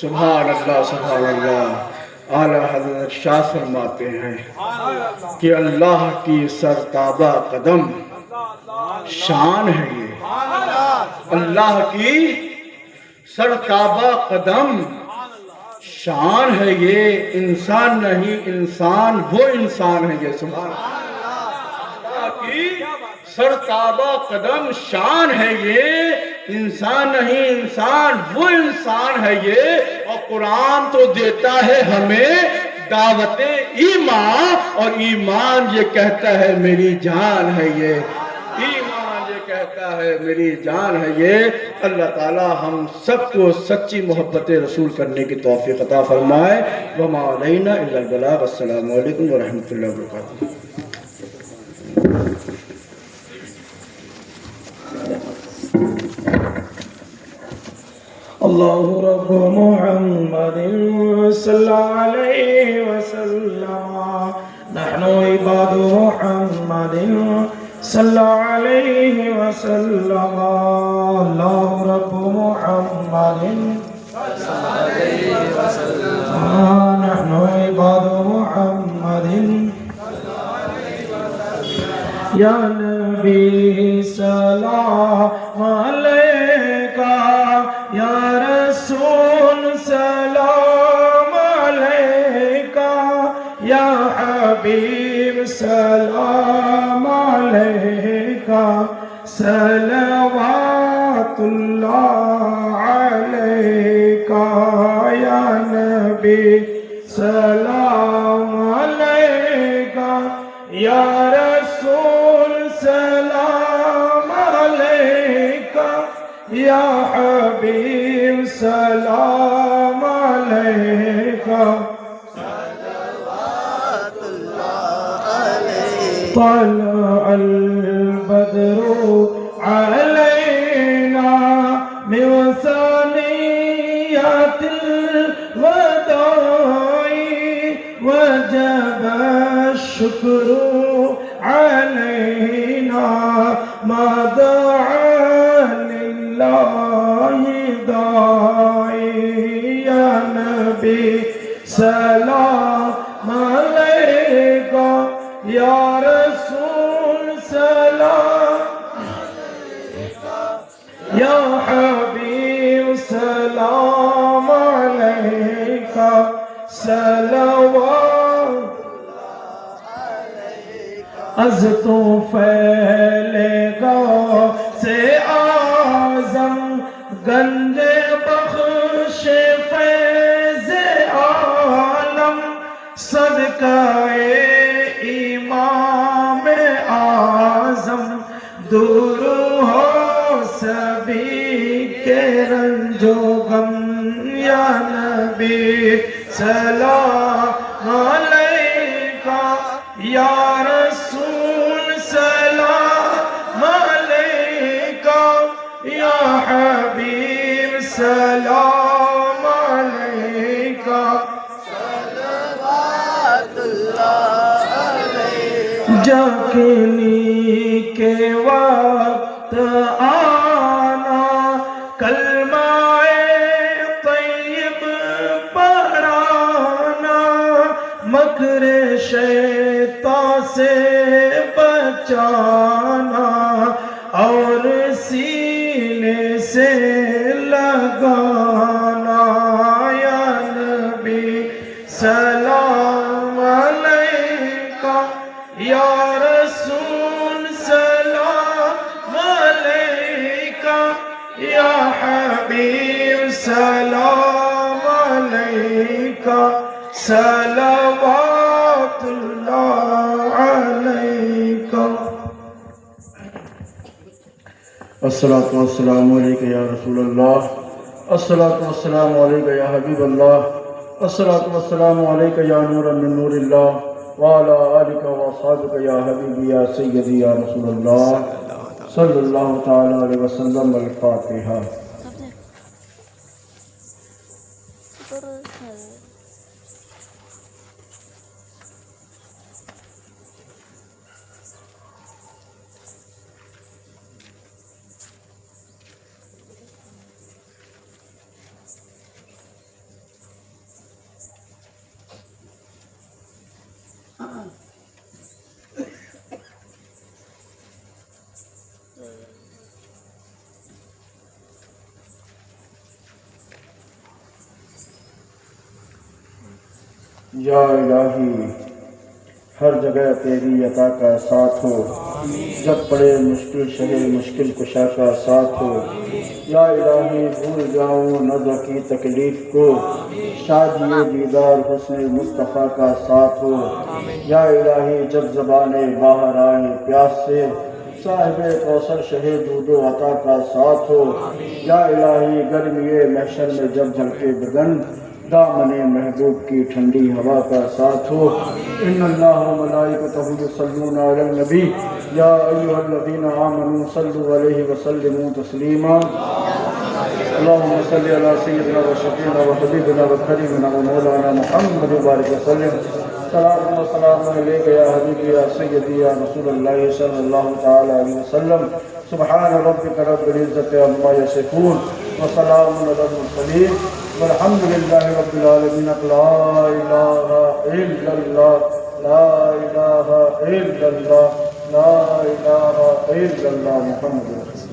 سبحان اللہ سبحان اللہ۔ اعلیٰ حضرت شاہ فرماتے ہیں کہ اللہ کی سرتابہ قدم شان ہے یہ، اللہ کی سرتابہ قدم شان ہے یہ، انسان نہیں انسان وہ انسان ہے یہ۔ سبحان اللہ کی سرتابہ قدم شان ہے یہ، انسان نہیں انسان وہ انسان ہے یہ۔ اور قرآن تو دیتا ہے ہمیں دعوت ایمان، اور ایمان یہ کہتا ہے میری جان ہے یہ، ایمان یہ کہتا ہے میری جان ہے یہ۔ اللہ تعالی ہم سب کو سچی محبت رسول کرنے کی توفیق عطا فرمائے۔ وما علینا الا البلاغ۔ السلام علیکم ورحمۃ اللہ وبرکاتہ۔ اللہ رب محمد صلی اللہ علیہ وسلم، نحن عباد محمد صلی اللہ علیہ وسلم، اللہ رب محمد صلی اللہ علیہ وسلم، نحن عباد محمد یا نبی سلام علیکہ، یا رسول سلام علیکہ، یا حبیب سلام علیکہ، صلوات اللہ علیکہ، یا نبی سلام علیکہ، یا رسول سلام علیکہ، یا حبیب سلام علیکہ، صلوات اللہ علیکہ، طلع البدر علینا من ثنیات الوداع، وجب الشکر علینا ما دعا للہ داعی، یا نبی سلام علیکہ، یا رسول سلام علیکہ، یا حبیب سلام علیکہ، صلوات از تو پھیلے گا سے اعظم گنج بخش فیض عالم، صدقہ امام اعظم دور ہو سبھی کے رنج و غم، یا نبی سلام علیکہ، یا رسول سلام علیکہ، یا حبیب سلام علیکہ، صلوات اللہ علیکہ، جاکلی کے وقت آنا کلمہ طیبہ مکر شیطان سے بچانا اور سینے سے لگانا یا نبی سلام علیکہ یا رسول سلام علیکہ یا حبیب سلام علیکہ صلوات اللہ علیکہ الصلاۃ والسلام علیکہ یا رسول اللہ، الصلاۃ والسلام علیکہ یا حبیب اللہ، الصلاۃ والسلام علیکہ یا نور من نور اللہ، وعلی آلکہ واصحابکہ یا حبیبی یا سیدی یا رسول اللہ صلی اللہ تعالی علیہ وسلم۔ الفاتحہ۔ یا الہی ہر جگہ تیری عطا کا ساتھ ہو، جب پڑے مشکل شہر مشکل کشا کا ساتھ ہو۔ یا الہی بھول جاؤں نظر کی تکلیف کو، شادی دیدار حسن مصطفیٰ کا ساتھ ہو۔ یا الہی جب زبانیں باہر آئیں پیاس سے، صاحب کوثر شہ دود و عطا کا ساتھ ہو۔ یا الہی گرمی محشر میں جب جھلکے بدن، دامن محبوب کی ٹھنڈی ہوا کا ساتھ ہو۔ ان اللہ و ملائکتہ یصلون علی النبی یا ایھا الذین آمنوا صلوا علیہ وسلموا تسلیما۔ اللہم صلی علی سیدنا و شفیعنا و حبیبنا و کریمنا و مولانا محمد وبارک وسلم۔ صلاۃ و سلام علیک یا حبیبی یا سیدی یا رسول اللہ صلی اللہ تعالی علیہ وسلم۔ سبحان ربک رب العزت عما یصفون وسلام علی المرسلین والحمد للہ رب العالمین۔ لا الہ الا اللہ، لا الہ الا اللہ، لا الہ الا اللہ، محمد رسول اللہ۔